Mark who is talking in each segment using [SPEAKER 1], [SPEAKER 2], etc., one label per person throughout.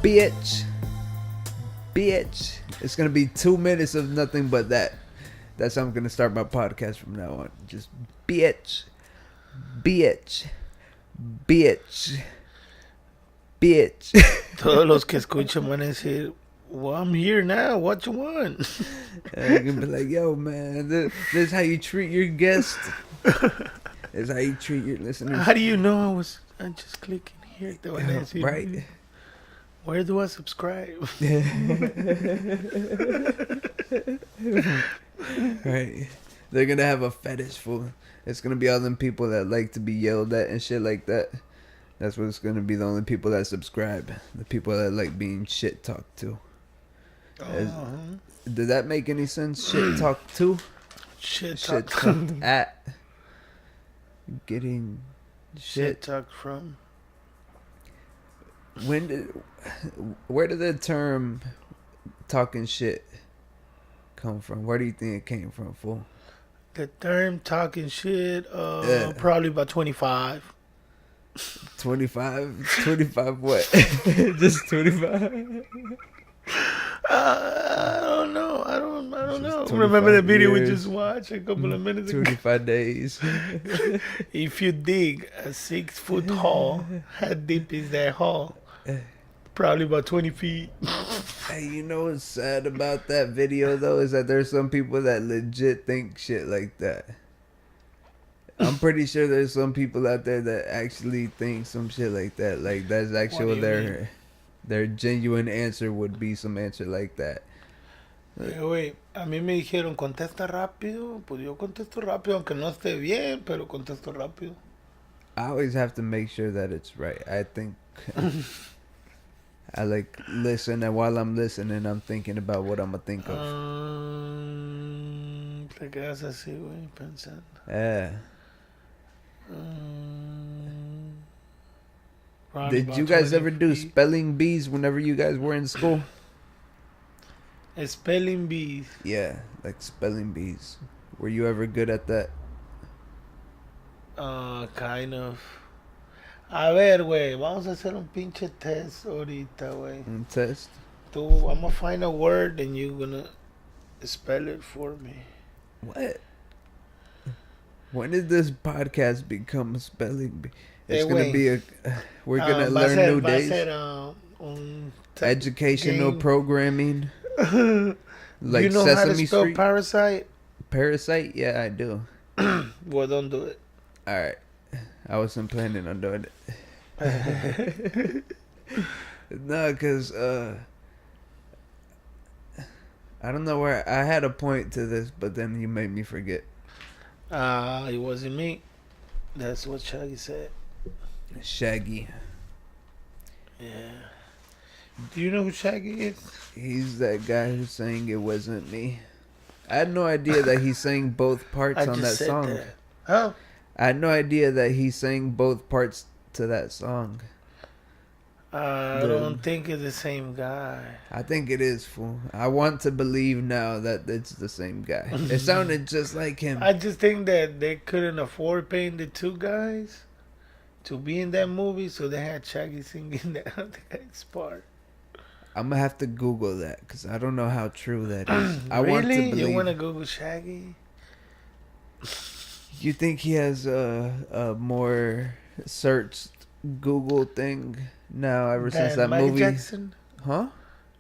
[SPEAKER 1] bitch. It's gonna be 2 minutes of nothing but that. That's how I'm gonna start my podcast from now on. Just bitch.
[SPEAKER 2] Todos los que escuchan van a decir, well, I'm here now. What you want?
[SPEAKER 1] And I'm gonna be like, yo, man, this is how you treat your guest. This is how you treat your listeners.
[SPEAKER 2] How do you know I'm just clicking here? Te van a decir,
[SPEAKER 1] right.
[SPEAKER 2] Where do I subscribe?
[SPEAKER 1] Right. They're gonna have a fetish for. It's gonna be all them people that like to be yelled at and shit like that. That's what it's gonna be. The only people that subscribe. The people that like being shit talked to. Did that make any sense? Shit talked to?
[SPEAKER 2] Shit
[SPEAKER 1] talked at. Getting shit
[SPEAKER 2] talked from.
[SPEAKER 1] Where did the term talking shit come from? Where do you think it came from, fool?
[SPEAKER 2] The term talking shit, probably about 25.
[SPEAKER 1] 25? 25 what? Just 25?
[SPEAKER 2] I don't know. I don't know. Remember the video we just watched a couple of minutes ago?
[SPEAKER 1] 25 days.
[SPEAKER 2] If you dig a 6-foot hole, how deep is that hole? Probably about 20 feet.
[SPEAKER 1] Hey, you know what's sad about that video, though, is that there's some people that legit think shit like that. I'm pretty sure there's some people out there that actually think some shit like that. Like, that's actually their genuine answer would be some answer like that.
[SPEAKER 2] Güey, a mí me dijeron, contesta rápido. Pues yo contesto rápido, aunque no esté bien, pero contesto rápido.
[SPEAKER 1] I always have to make sure that it's right. I think... I like listen, and while I'm listening, I'm thinking about what I'm gonna think of.
[SPEAKER 2] Te quedas así, güey, pensando.
[SPEAKER 1] Yeah. Did you guys ever do spelling bees whenever you guys were in school?
[SPEAKER 2] Spelling bees?
[SPEAKER 1] Yeah, like spelling bees. Were you ever good at that?
[SPEAKER 2] Kind of. A ver, güey, vamos a hacer un pinche test ahorita, güey.
[SPEAKER 1] Un test?
[SPEAKER 2] I'm gonna find a word and you're gonna spell it for me.
[SPEAKER 1] What? When did this podcast become a spelling bee? It's gonna be we're gonna learn new days. Educational game. Programming. Like
[SPEAKER 2] you know
[SPEAKER 1] Sesame
[SPEAKER 2] how to spell
[SPEAKER 1] Street?
[SPEAKER 2] Parasite?
[SPEAKER 1] Parasite? Yeah, I do.
[SPEAKER 2] Well, don't do it.
[SPEAKER 1] Alright. I wasn't planning on doing it. No, because I don't know where I had a point to this, but then you made me forget.
[SPEAKER 2] It wasn't me. That's what Shaggy said.
[SPEAKER 1] Shaggy.
[SPEAKER 2] Yeah. Do you know who Shaggy is?
[SPEAKER 1] He's that guy who's saying it wasn't me. I had no idea that he sang both parts on that song.
[SPEAKER 2] That. Huh?
[SPEAKER 1] I had no idea that he sang both parts to that song.
[SPEAKER 2] I don't think it's the same guy.
[SPEAKER 1] I think it is, fool. I want to believe now that it's the same guy. It sounded just like him.
[SPEAKER 2] I just think that they couldn't afford paying the two guys to be in that movie, so they had Shaggy singing that other guy's part.
[SPEAKER 1] I'm going to have to Google that, because I don't know how true that is. I
[SPEAKER 2] really?
[SPEAKER 1] want to believe.
[SPEAKER 2] You want to Google Shaggy?
[SPEAKER 1] You think he has a more searched Google thing now ever since that
[SPEAKER 2] Michael
[SPEAKER 1] movie?
[SPEAKER 2] Jackson?
[SPEAKER 1] Huh?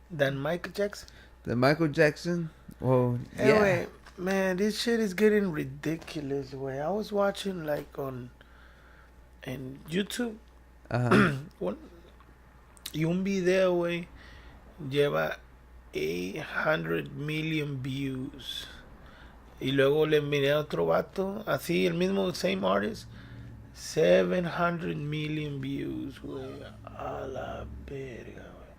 [SPEAKER 2] Than Michael Jackson?
[SPEAKER 1] The Michael Jackson? Well, yeah.
[SPEAKER 2] Anyway, man, this shit is getting ridiculous. Way I was watching like in YouTube. Y un video, güey, lleva 800 million views. Y luego le envié a otro vato, así, el mismo, same artist, 700 million views, güey. A la verga, güey.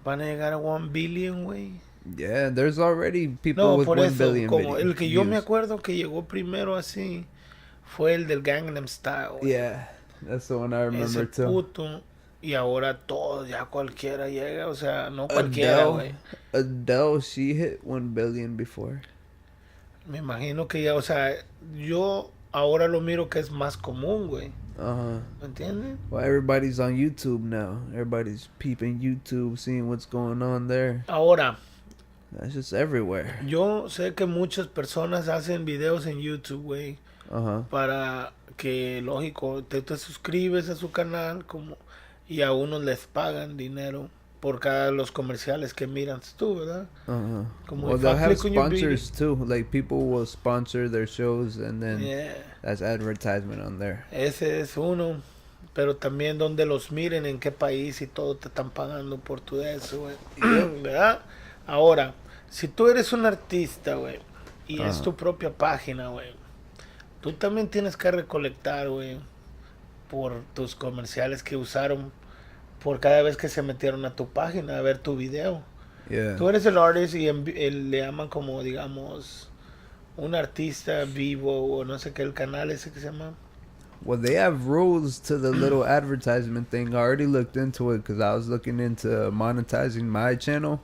[SPEAKER 2] Van a llegar a 1 billion, güey.
[SPEAKER 1] Yeah, there's already people with 1 billion
[SPEAKER 2] como
[SPEAKER 1] videos.
[SPEAKER 2] El que yo me acuerdo que llegó primero así fue el del Gangnam Style, güey.
[SPEAKER 1] Yeah, that's the one I remember
[SPEAKER 2] ese
[SPEAKER 1] too.
[SPEAKER 2] Puto, y ahora todo, ya cualquiera llega, o sea, no cualquiera, güey.
[SPEAKER 1] Adele, she hit 1 billion before.
[SPEAKER 2] Me imagino que ya, o sea, yo ahora lo miro que es más común, güey.
[SPEAKER 1] Uh-huh.
[SPEAKER 2] ¿Me entiendes?
[SPEAKER 1] Well, everybody's on YouTube now. Everybody's peeping YouTube, seeing what's going on there.
[SPEAKER 2] Ahora,
[SPEAKER 1] That's just everywhere.
[SPEAKER 2] yo sé que muchas personas hacen videos en YouTube, güey,
[SPEAKER 1] Uh-huh.
[SPEAKER 2] para que, lógico, te suscribes a su canal como y a unos les pagan dinero por cada los comerciales que miras tú, ¿verdad?
[SPEAKER 1] Uh-huh.
[SPEAKER 2] Como
[SPEAKER 1] Well,
[SPEAKER 2] if
[SPEAKER 1] they'll
[SPEAKER 2] I
[SPEAKER 1] have
[SPEAKER 2] click on your video.
[SPEAKER 1] sponsors too. Like people will sponsor their shows, and then
[SPEAKER 2] Yeah,
[SPEAKER 1] that's advertisement on there.
[SPEAKER 2] ese es uno. Pero también donde los miren, en qué país y todo te están pagando por tu eso, güey. ¿Verdad? Ahora, si tú eres un artista, güey, y es tu propia página, güey, tú también tienes que recolectar, güey, por tus comerciales que usaron por cada vez que se metieron a tu página a ver tu video.
[SPEAKER 1] Yeah.
[SPEAKER 2] Tú eres el artist y le llaman como, digamos, un artista vivo o no sé qué, el canal ese que se llama.
[SPEAKER 1] Well, they have rules to the little advertisement thing. I already looked into it because I was looking into monetizing my channel.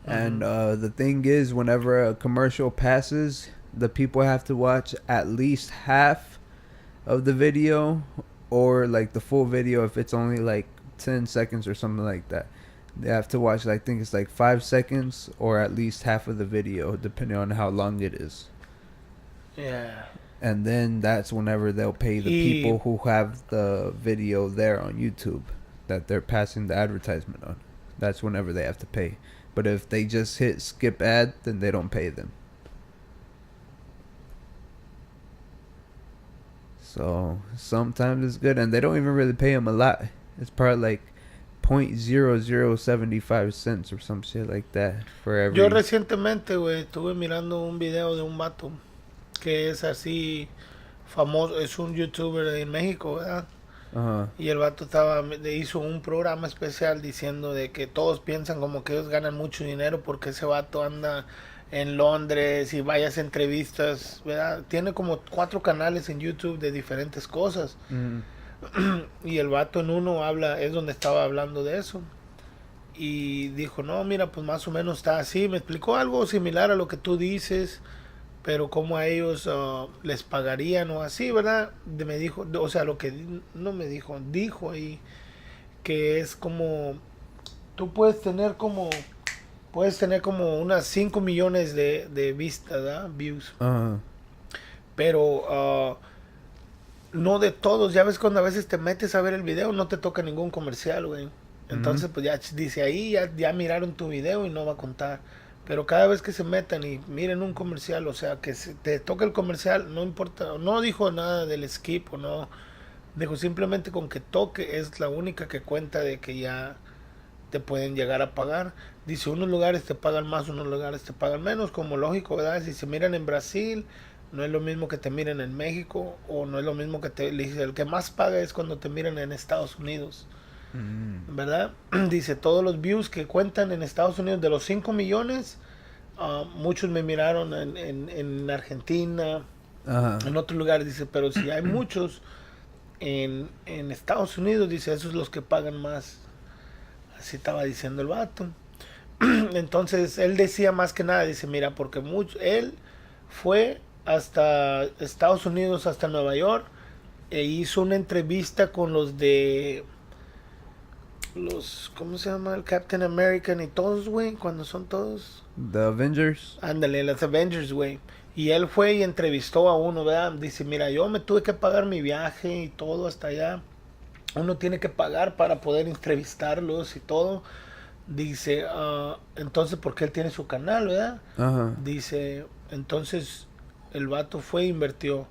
[SPEAKER 1] And the thing is, whenever a commercial passes, the people have to watch at least half of the video or like the full video if it's only like 10 seconds or something like that. They have to watch, I think it's like 5 seconds or at least half of the video, depending on how long it is.
[SPEAKER 2] Yeah.
[SPEAKER 1] And then that's whenever they'll pay the people who have the video there on YouTube that they're passing the advertisement on. That's whenever they have to pay. But if they just hit skip ad, then they don't pay them. So sometimes it's good, and they don't even really pay them a lot. It's probably like 0.0075 cents or some shit like that for every.
[SPEAKER 2] Yo recientemente, güey, estuve mirando un video de un vato que es así famoso, es un youtuber en México, ¿verdad?
[SPEAKER 1] Uh-huh.
[SPEAKER 2] Y el vato hizo un programa especial diciendo de que todos piensan como que ellos ganan mucho dinero porque ese vato anda en Londres y vaya a hacer entrevistas, ¿verdad? Tiene como 4 canales en YouTube de diferentes cosas. Y el vato en uno es donde estaba hablando de eso. Y dijo, no, mira, pues más o menos está así. Me explicó algo similar a lo que tú dices, pero como a ellos les pagarían o así, ¿verdad? Me dijo, o sea, lo que no me dijo, dijo ahí que es como, tú puedes tener como unas 5 millones de vistas, ¿verdad? Views.
[SPEAKER 1] Uh-huh.
[SPEAKER 2] Pero no de todos, ya ves cuando a veces te metes a ver el video, no te toca ningún comercial, güey. Entonces, pues ya dice ahí, ya miraron tu video y no va a contar. Pero cada vez que se metan y miren un comercial, o sea, que te toca el comercial, no importa, no dijo nada del skip o no, dijo simplemente con que toque es la única que cuenta de que ya te pueden llegar a pagar. Dice, unos lugares te pagan más, unos lugares te pagan menos, como lógico, ¿verdad? Si se miran en Brasil, no es lo mismo que te miren en México, o no es lo mismo que el que más paga es cuando te miran en Estados Unidos. ¿Verdad? Dice, todos los views que cuentan en Estados Unidos, de los 5 millones, muchos me miraron en Argentina, en otros lugares, dice, pero si hay muchos en Estados Unidos, dice, esos son los que pagan más. Así estaba diciendo el vato. Entonces, él decía más que nada, dice, mira, porque él fue hasta Estados Unidos, hasta Nueva York, e hizo una entrevista con los ¿cómo se llama? El Captain American y todos, güey, cuando son todos.
[SPEAKER 1] The Avengers.
[SPEAKER 2] Ándale, los Avengers, güey. Y él fue y entrevistó a uno, ¿verdad? Dice, mira, yo me tuve que pagar mi viaje y todo hasta allá. Uno tiene que pagar para poder entrevistarlos y todo. Dice, entonces, porque él tiene su canal, ¿verdad? Dice, entonces, el vato fue e invirtió.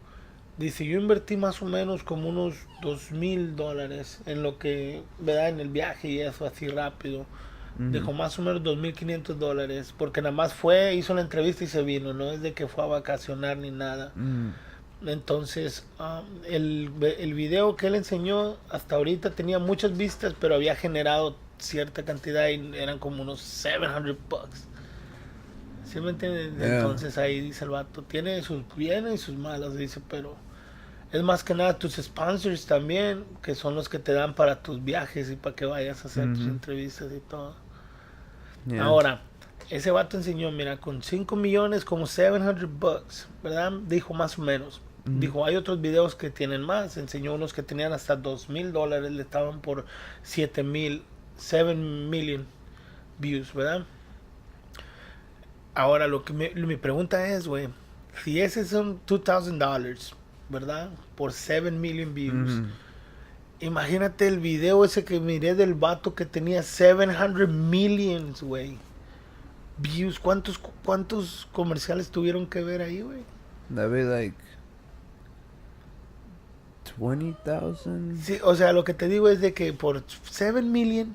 [SPEAKER 2] Dice, yo invertí más o menos como unos $2,000 en lo que, ¿verdad? En el viaje y eso, así rápido. Dijo, más o menos $2,500, porque nada más fue, hizo la entrevista y se vino, no es de que fue a vacacionar ni nada. Entonces, el video que él enseñó hasta ahorita tenía muchas vistas, pero había generado cierta cantidad y eran como unos $700. ¿Sí me entiendes?
[SPEAKER 1] Yeah.
[SPEAKER 2] Entonces ahí dice el vato, tiene sus bienes y sus malas, dice, pero es más que nada tus sponsors también, que son los que te dan para tus viajes y para que vayas a hacer tus entrevistas y todo. Yeah. Ahora, ese vato enseñó, mira, con 5 millones, como $700, ¿verdad? Dijo más o menos. Dijo, hay otros videos que tienen más. Enseñó unos que tenían hasta $2,000. Le estaban por 7 million views, ¿verdad? Ahora, mi pregunta es, güey, si ese son $2,000, ¿verdad? Por 7 million views. Imagínate el video ese que miré del vato que tenía 700 millions, güey. Views. ¿Cuántos comerciales tuvieron que ver ahí, güey?
[SPEAKER 1] That'd be like 20,000.
[SPEAKER 2] Sí, o sea, lo que te digo es de que por 7 million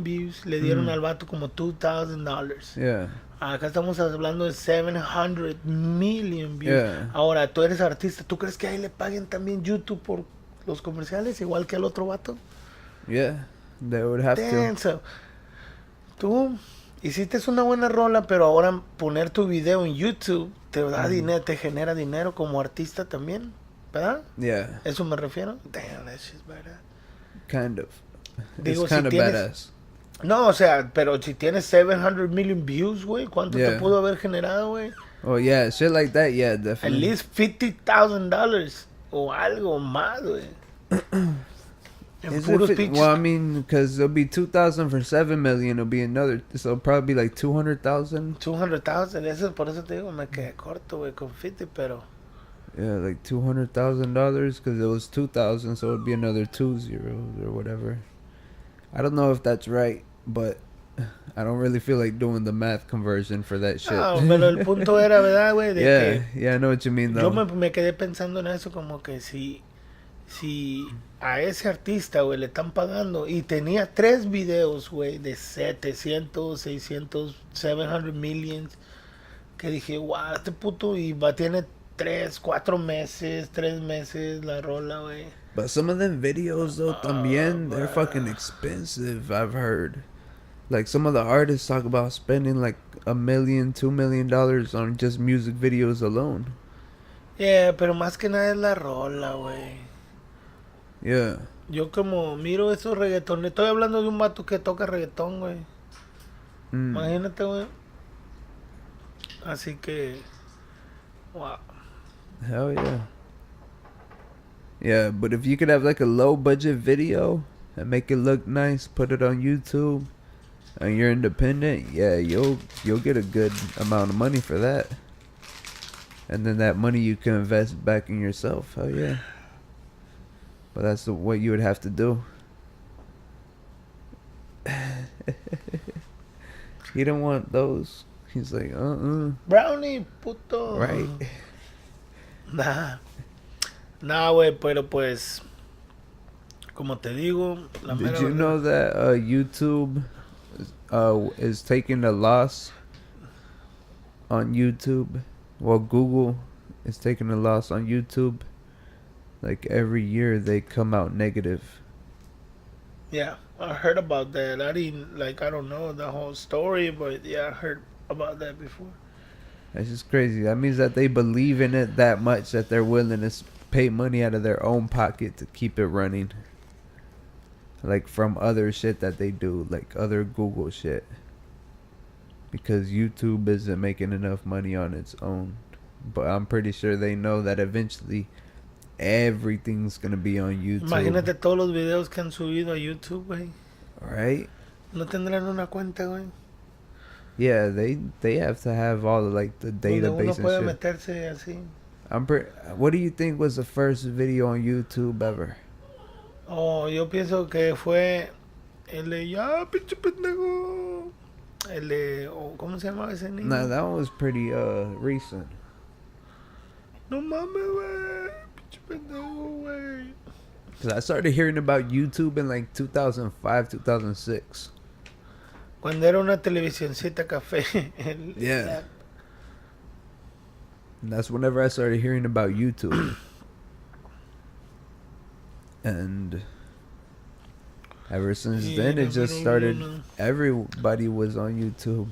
[SPEAKER 2] views le dieron al vato como $2,000.
[SPEAKER 1] Yeah.
[SPEAKER 2] Acá estamos hablando de 700 million views.
[SPEAKER 1] Yeah.
[SPEAKER 2] Ahora, tú eres artista, ¿tú crees que ahí le paguen también YouTube por los comerciales igual que al otro vato?
[SPEAKER 1] Yeah, they would have
[SPEAKER 2] Damn,
[SPEAKER 1] to.
[SPEAKER 2] so, tú hiciste una buena rola, pero ahora poner tu video en YouTube te da dinero, te genera dinero como artista también, ¿verdad?
[SPEAKER 1] Yeah,
[SPEAKER 2] Eso me refiero. Damn, that shit's badass.
[SPEAKER 1] kind of.
[SPEAKER 2] Digo,
[SPEAKER 1] It's kind of badass.
[SPEAKER 2] No, o sea, pero si tienes 700 million views, güey, ¿cuánto te
[SPEAKER 1] Yeah.
[SPEAKER 2] pudo haber generado, güey?
[SPEAKER 1] Oh yeah, shit like that. Yeah,
[SPEAKER 2] At
[SPEAKER 1] definitely.
[SPEAKER 2] least $50,000 o algo más, güey. En
[SPEAKER 1] Is
[SPEAKER 2] puros
[SPEAKER 1] it
[SPEAKER 2] pinches.
[SPEAKER 1] well, I mean, because it'll be 2,000 for 7 million. It'll be another. So it'll probably be like 200,000.
[SPEAKER 2] 200,000, eso, por eso te digo, me quedé corto, güey, con 50, pero...
[SPEAKER 1] Yeah, like $200,000 because it was 2,000, so it'd be another 2 zeros or whatever. I don't know if that's right, but I don't really feel like doing the math conversion for that shit.
[SPEAKER 2] No, pero el punto era, ¿verdad, güey? De
[SPEAKER 1] Yeah,
[SPEAKER 2] que
[SPEAKER 1] yeah, I know what you mean
[SPEAKER 2] yo
[SPEAKER 1] though.
[SPEAKER 2] me quedé pensando en eso, como que si a ese artista, güey, le están pagando y tenía 3 videos, güey, de 700, 600, 700 millions, que dije, wow, este puto, y tiene 3 meses la rola, güey.
[SPEAKER 1] But some of them videos though, también, they're fucking expensive. I've heard. Like some of the artists talk about spending like $1 million, $2 million on just music videos alone.
[SPEAKER 2] Yeah, pero más que nada es la rola, güey.
[SPEAKER 1] Yeah.
[SPEAKER 2] Yo como miro esos reggaetones, estoy hablando de un vato que toca reggaetón, güey. Imagínate, güey. Así que, wow.
[SPEAKER 1] Hell yeah. Yeah, but if you could have like a low budget video and make it look nice, put it on YouTube, and you're independent, yeah, you'll get a good amount of money for that. And then that money you can invest back in yourself. Hell yeah. But that's what you would have to do. He didn't want those. He's like,
[SPEAKER 2] Brownie, puto.
[SPEAKER 1] right.
[SPEAKER 2] Nah, güey, pero pues, como te digo, la
[SPEAKER 1] Did
[SPEAKER 2] mera
[SPEAKER 1] you
[SPEAKER 2] verdad-
[SPEAKER 1] know that YouTube is taking a loss on YouTube? Well, Google is taking a loss on YouTube. Like every year they come out negative.
[SPEAKER 2] Yeah, I heard about that. I don't know the whole story, but yeah, I heard about that before.
[SPEAKER 1] That's just crazy. That means that they believe in it that much that they're willing to pay money out of their own pocket to keep it running. Like from other shit that they do, like other Google shit. Because YouTube isn't making enough money on its own. But I'm pretty sure they know that eventually everything's gonna be on YouTube.
[SPEAKER 2] Imagínate todos los videos que han subido a YouTube, güey.
[SPEAKER 1] Right?
[SPEAKER 2] No tendrán una cuenta, güey.
[SPEAKER 1] Yeah, they have to have all the like the
[SPEAKER 2] Donde uno
[SPEAKER 1] database
[SPEAKER 2] puede
[SPEAKER 1] and shit.
[SPEAKER 2] meterse así.
[SPEAKER 1] What do you think was the first video on YouTube ever?
[SPEAKER 2] Oh, yo pienso que fue el de ya, pinche pendejo. El de, ¿cómo se llama ese niño?
[SPEAKER 1] Nah, that one was pretty recent.
[SPEAKER 2] No mames, güey. Pinche pendejo, güey.
[SPEAKER 1] Cause I started hearing about YouTube in like 2005, 2006.
[SPEAKER 2] Cuando era una televisioncita café.
[SPEAKER 1] Yeah. And that's whenever I started hearing about YouTube. And ever since
[SPEAKER 2] Sí,
[SPEAKER 1] then, it just
[SPEAKER 2] pero
[SPEAKER 1] started.
[SPEAKER 2] no.
[SPEAKER 1] Everybody was on YouTube.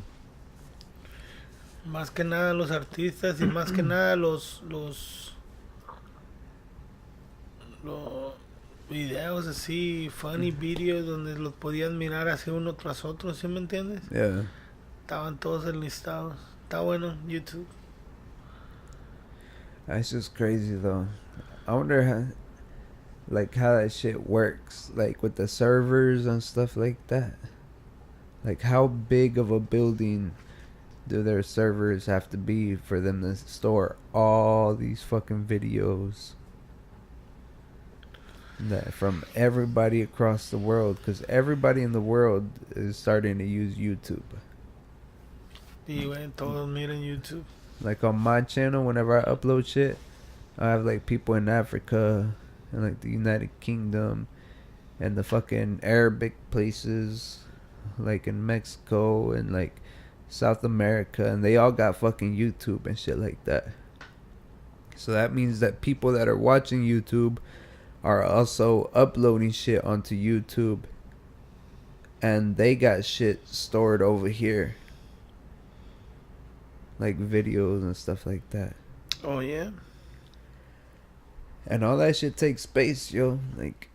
[SPEAKER 2] Más que nada los artistas y más que nada los videos así, funny videos donde los podían mirar así uno tras otro, ¿sí me entiendes?
[SPEAKER 1] Yeah.
[SPEAKER 2] Estaban todos enlistados. Está bueno YouTube.
[SPEAKER 1] That's just crazy though. I wonder how that shit works, like with the servers and stuff like that. Like how big of a building do their servers have to be for them to store all these fucking videos that from everybody across the world? Because everybody in the world is starting to use YouTube.
[SPEAKER 2] Y güey, todos miran YouTube.
[SPEAKER 1] Like on my channel, whenever I upload shit, I have like people in Africa and like the United Kingdom and the fucking Arabic places, like in Mexico and like South America, and they all got fucking YouTube and shit like that. So that means that people that are watching YouTube are also uploading shit onto YouTube, and they got shit stored over here, like videos and stuff like that.
[SPEAKER 2] Oh, yeah?
[SPEAKER 1] And all that shit takes space, yo. Like,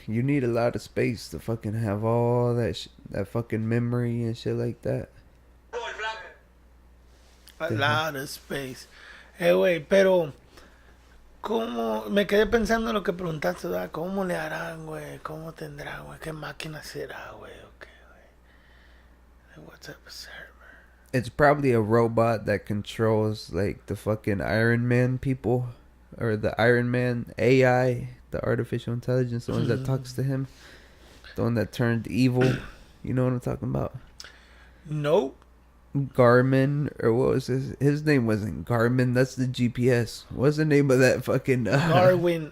[SPEAKER 1] you need a lot of space to fucking have all that that fucking memory and shit like that.
[SPEAKER 2] A lot of space. Güey, pero ¿cómo? Me quedé pensando en lo que preguntaste, ¿verdad? ¿Cómo le harán, güey? ¿Cómo tendrá, güey? ¿Qué máquina será, güey? Okay, güey. What type of server?
[SPEAKER 1] It's probably a robot that controls like the fucking Iron Man people, or the Iron Man AI, the artificial intelligence, the one that talks to him, the one that turned evil. You know what I'm talking about?
[SPEAKER 2] Nope.
[SPEAKER 1] Garmin, or what was his name? Wasn't Garmin. That's the GPS. What's the name of that fucking
[SPEAKER 2] Darwin.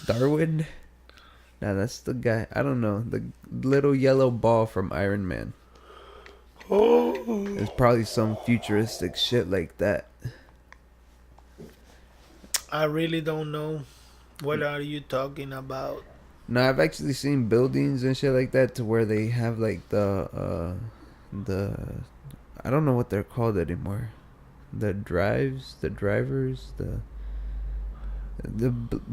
[SPEAKER 1] Darwin? Nah, that's the guy. I don't know. The little yellow ball from Iron Man.
[SPEAKER 2] Oh.
[SPEAKER 1] It's probably some futuristic shit like that.
[SPEAKER 2] I really don't know. What are you talking about?
[SPEAKER 1] No, I've actually seen buildings and shit like that to where they have like the I don't know what they're called anymore. The drivers, the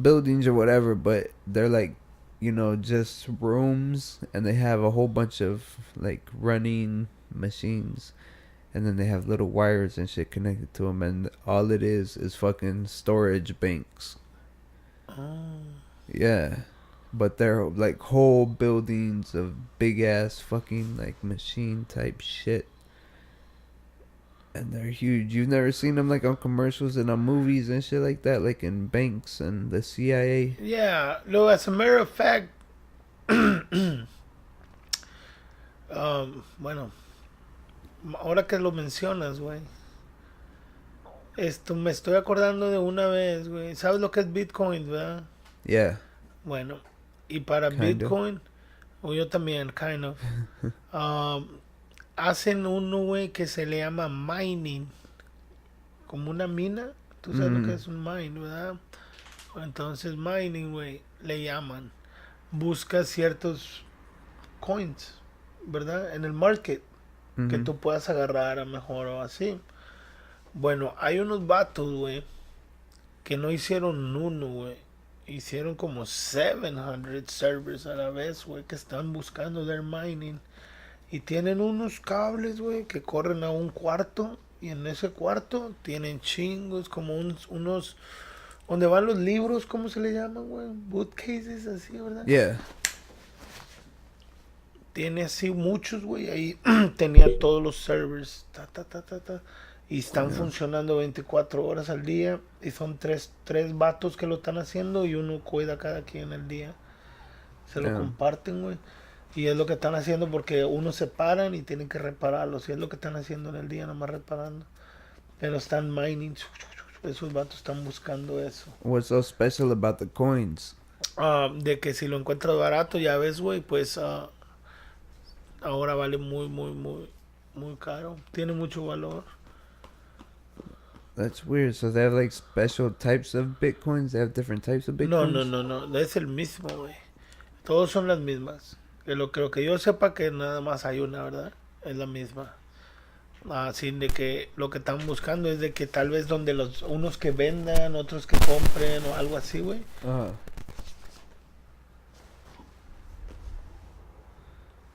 [SPEAKER 1] buildings or whatever, but they're like, you know, just rooms, and they have a whole bunch of like running machines, and then they have little wires and shit connected to them, and all it is fucking storage banks.
[SPEAKER 2] Oh.
[SPEAKER 1] Yeah. But they're like whole buildings of big ass fucking like machine type shit. And they're huge. You've never seen them like on commercials and on movies and shit like that, like in banks and the CIA.
[SPEAKER 2] Yeah, no, as a matter of fact, bueno, ahora que lo mencionas, güey, me estoy acordando de una vez, güey. ¿Sabes lo que es Bitcoin, verdad?
[SPEAKER 1] Yeah.
[SPEAKER 2] Bueno, y para Bitcoin, o yo también, kind of, hacen uno, güey, que se le llama mining, como una mina. Tú sabes lo que es un mine, ¿verdad? Entonces mining, güey, le llaman. Busca ciertos coins, ¿verdad? En el market, que tú puedas agarrar a mejor o así. Bueno, hay unos vatos, güey, que no hicieron uno, güey. Hicieron como 700 servers a la vez, güey, que están buscando their mining. Y tienen unos cables, güey, que corren a un cuarto. Y en ese cuarto tienen chingos, como unos... ¿Dónde van los libros? ¿Cómo se le llaman, güey? Bookcases, así, ¿verdad?
[SPEAKER 1] Yeah.
[SPEAKER 2] Tiene así muchos, güey. Ahí tenía todos los servers. Y están funcionando 24 horas al día. Y son tres vatos que lo están haciendo. Y uno cuida cada quien el día. Se lo comparten, güey. Y es lo que están haciendo porque unos se paran y tienen que repararlos. Y es lo que están haciendo en el día, nomás reparando. Pero están mining. Esos vatos están buscando eso.
[SPEAKER 1] What's so special about the coins?
[SPEAKER 2] De que si lo encuentras barato, ya ves, güey, pues ahora vale muy, muy, muy, muy caro. Tiene mucho valor.
[SPEAKER 1] That's weird. So they have like special types of bitcoins? They have different types of bitcoins?
[SPEAKER 2] No. Es el mismo, güey. Todos son las mismas. Creo que yo sepa que nada más hay una, ¿verdad? Es la misma. Así de que lo que están buscando es de que tal vez donde unos que vendan, otros que compren o algo así, güey.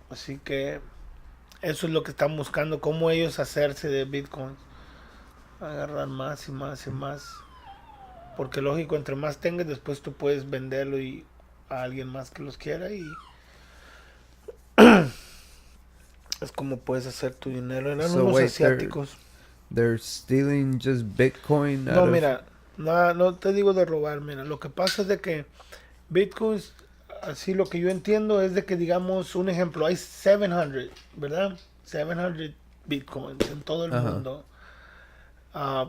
[SPEAKER 2] Así que eso es lo que están buscando, cómo ellos hacerse de Bitcoin. Agarrar más y más y más. Porque lógico, entre más tengas, después tú puedes venderlo y a alguien más que los quiera y es como puedes hacer tu dinero. Eran
[SPEAKER 1] So
[SPEAKER 2] unos
[SPEAKER 1] wait,
[SPEAKER 2] asiáticos.
[SPEAKER 1] they're stealing just Bitcoin
[SPEAKER 2] No,
[SPEAKER 1] out of.
[SPEAKER 2] mira, no te digo de robar, mira, lo que pasa es de que Bitcoins, así lo que yo entiendo es de que digamos, un ejemplo, hay 700, ¿verdad? 700 Bitcoins en todo el
[SPEAKER 1] Uh-huh.
[SPEAKER 2] mundo.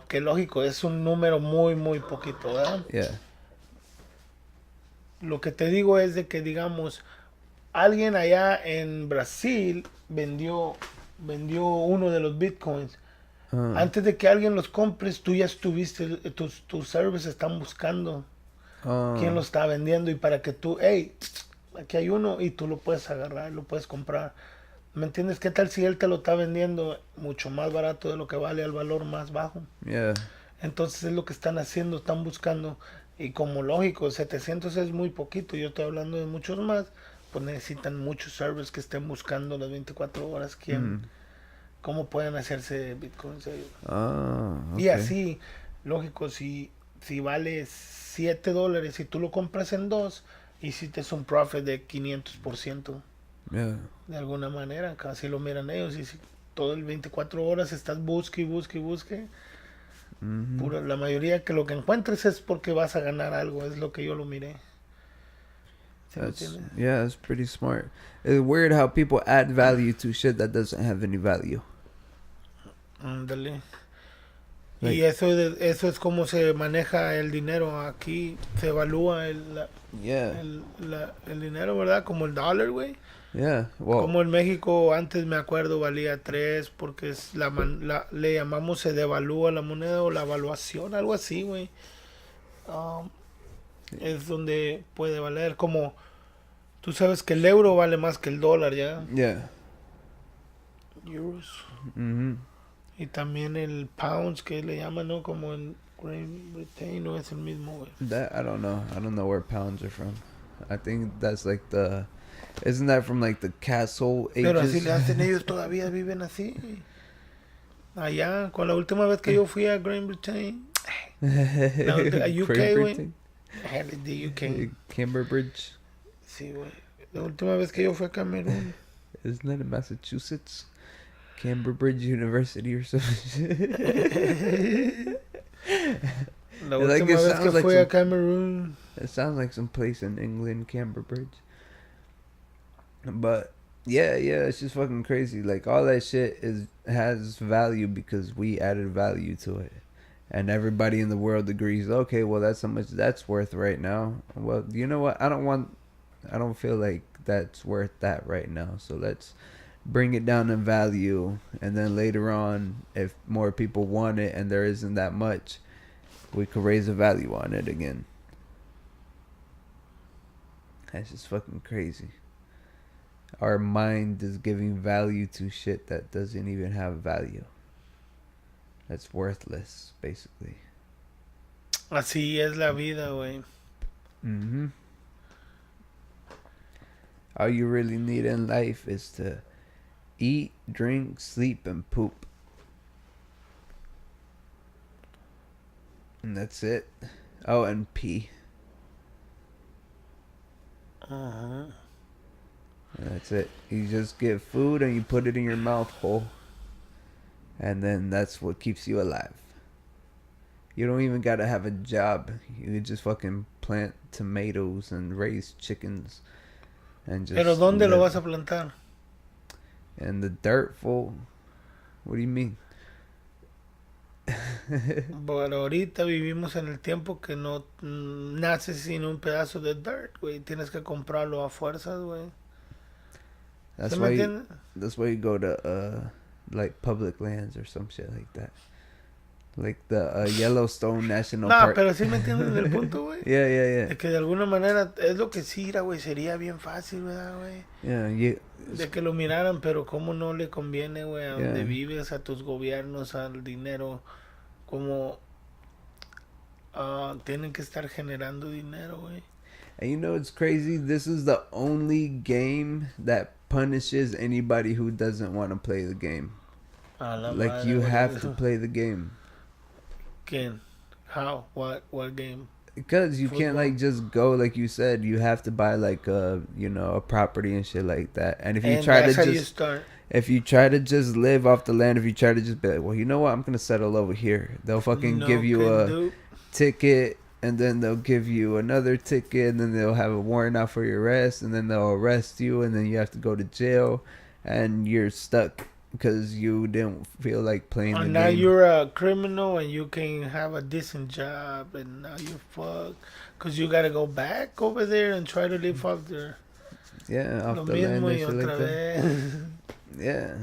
[SPEAKER 2] Que lógico, es un número muy, muy poquito, ¿verdad?
[SPEAKER 1] Yeah.
[SPEAKER 2] Lo que te digo es de que, digamos, alguien allá en Brasil vendió uno de los bitcoins. Antes de que alguien los compres, tú ya estuviste, tus servers están buscando quién lo está vendiendo y para que tú, hey, aquí hay uno y tú lo puedes agarrar, lo puedes comprar. ¿Me entiendes? ¿Qué tal si él te lo está vendiendo mucho más barato de lo que vale al valor más bajo?
[SPEAKER 1] Yeah.
[SPEAKER 2] Entonces es lo que están haciendo, están buscando. Y como lógico, 700 es muy poquito, yo estoy hablando de muchos más, pues necesitan muchos servers que estén buscando las 24 horas quién, cómo pueden hacerse bitcoins ellos. Y
[SPEAKER 1] Okay.
[SPEAKER 2] así, lógico, si vale $7 y tú lo compras en 2, hiciste un profit de 500%.
[SPEAKER 1] Yeah.
[SPEAKER 2] De alguna manera, casi lo miran ellos. Y si todo el 24 horas estás busque y busque y busque, la mayoría que lo que encuentres es porque vas a ganar algo, es lo que yo lo miré. ¿Sí me entiendes?
[SPEAKER 1] That's pretty smart. It's weird how people add value to shit that doesn't have any value.
[SPEAKER 2] Ándale.
[SPEAKER 1] Like,
[SPEAKER 2] Y eso es como se maneja el dinero. Aquí se evalúa
[SPEAKER 1] yeah.
[SPEAKER 2] el dinero, ¿verdad? Como el dólar, güey.
[SPEAKER 1] Yeah. Well,
[SPEAKER 2] Como en México antes me acuerdo valía 3 porque es le llamamos se devalúa la moneda o la evaluación, algo así, güey. Es donde puede valer como tú sabes que el euro vale más que el dólar ya.
[SPEAKER 1] yeah.
[SPEAKER 2] Euros.
[SPEAKER 1] Mm-hmm.
[SPEAKER 2] Y también el pounds que le llaman, ¿no? Como en Great Britain no es el mismo, güey.
[SPEAKER 1] That I don't know. I don't know where pounds are from. I think that's like the. Isn't that from like the castle
[SPEAKER 2] Pero así
[SPEAKER 1] ages?
[SPEAKER 2] le hacen ellos, todavía viven así. Allá, con la última vez que yo fui a Great Britain, a UK, güey. De UK.
[SPEAKER 1] Cambridge.
[SPEAKER 2] Sí, güey. La última vez que yo fui a Camerún.
[SPEAKER 1] Isn't that in Massachusetts? Cambridge University or something.
[SPEAKER 2] La última vez que fui a Camerún.
[SPEAKER 1] It sounds like some place in England, Cambridge. But yeah, it's just fucking crazy. Like all that shit has value because we added value to it. And everybody in the world agrees, okay, well that's how much that's worth right now. Well, you know what? I don't feel like that's worth that right now. So let's bring it down in value, and then later on, if more people want it and there isn't that much, we could raise the value on it again. That's just fucking crazy. Our mind is giving value to shit that doesn't even have value. That's worthless, basically.
[SPEAKER 2] Así es la vida, güey.
[SPEAKER 1] Mm-hmm. All you really need in life is to eat, drink, sleep, and poop. And that's it. Oh, and pee.
[SPEAKER 2] Uh-huh.
[SPEAKER 1] And that's it. You just get food and you put it in your mouth hole. And then that's what keeps you alive. You don't even gotta have a job. You can just fucking plant tomatoes and raise chickens. And just
[SPEAKER 2] Pero ¿dónde lo vas a plantar?
[SPEAKER 1] In the dirt, fool. What do you mean?
[SPEAKER 2] Bueno, ahorita vivimos en el tiempo que no naces sin un pedazo de dirt, güey. Tienes que comprarlo a fuerzas, güey.
[SPEAKER 1] That's why you go to like public lands or some shit like that. Like the Yellowstone National Park.
[SPEAKER 2] No, pero sí me entienden el punto, güey.
[SPEAKER 1] Yeah.
[SPEAKER 2] De que de alguna manera es lo que sí era, güey. Sería bien fácil, ¿verdad, güey?
[SPEAKER 1] Yeah.
[SPEAKER 2] De que lo miraran, pero cómo no le conviene, güey, a donde vives, a tus gobiernos, al dinero. Como tienen que estar generando dinero, güey.
[SPEAKER 1] And you know it's crazy? This is the only game that punishes anybody who doesn't want to play the game. Like you have to play the game.
[SPEAKER 2] ¿Quién? How? What game?
[SPEAKER 1] Because you can't
[SPEAKER 2] Football?
[SPEAKER 1] like just go like you said. You have to buy like a property and shit like that. And if you
[SPEAKER 2] And
[SPEAKER 1] try to
[SPEAKER 2] that's how you
[SPEAKER 1] just
[SPEAKER 2] start.
[SPEAKER 1] if you try to just live off the land, if you try to just be like, well, you know what, I'm gonna settle over here. They'll fucking give
[SPEAKER 2] No
[SPEAKER 1] you
[SPEAKER 2] can
[SPEAKER 1] a
[SPEAKER 2] do.
[SPEAKER 1] ticket, and then they'll give you another ticket, and then they'll have a warrant out for your arrest, and then they'll arrest you, and then you have to go to jail, and you're stuck because you didn't feel like playing the
[SPEAKER 2] And now
[SPEAKER 1] game.
[SPEAKER 2] you're a criminal and you can have a decent job and now you're fucked. Because you got to go back over there and try to live off there.
[SPEAKER 1] Yeah,
[SPEAKER 2] Lo
[SPEAKER 1] off the land
[SPEAKER 2] mismo
[SPEAKER 1] and
[SPEAKER 2] y
[SPEAKER 1] shit like
[SPEAKER 2] otra
[SPEAKER 1] that.
[SPEAKER 2] vez.
[SPEAKER 1] Yeah,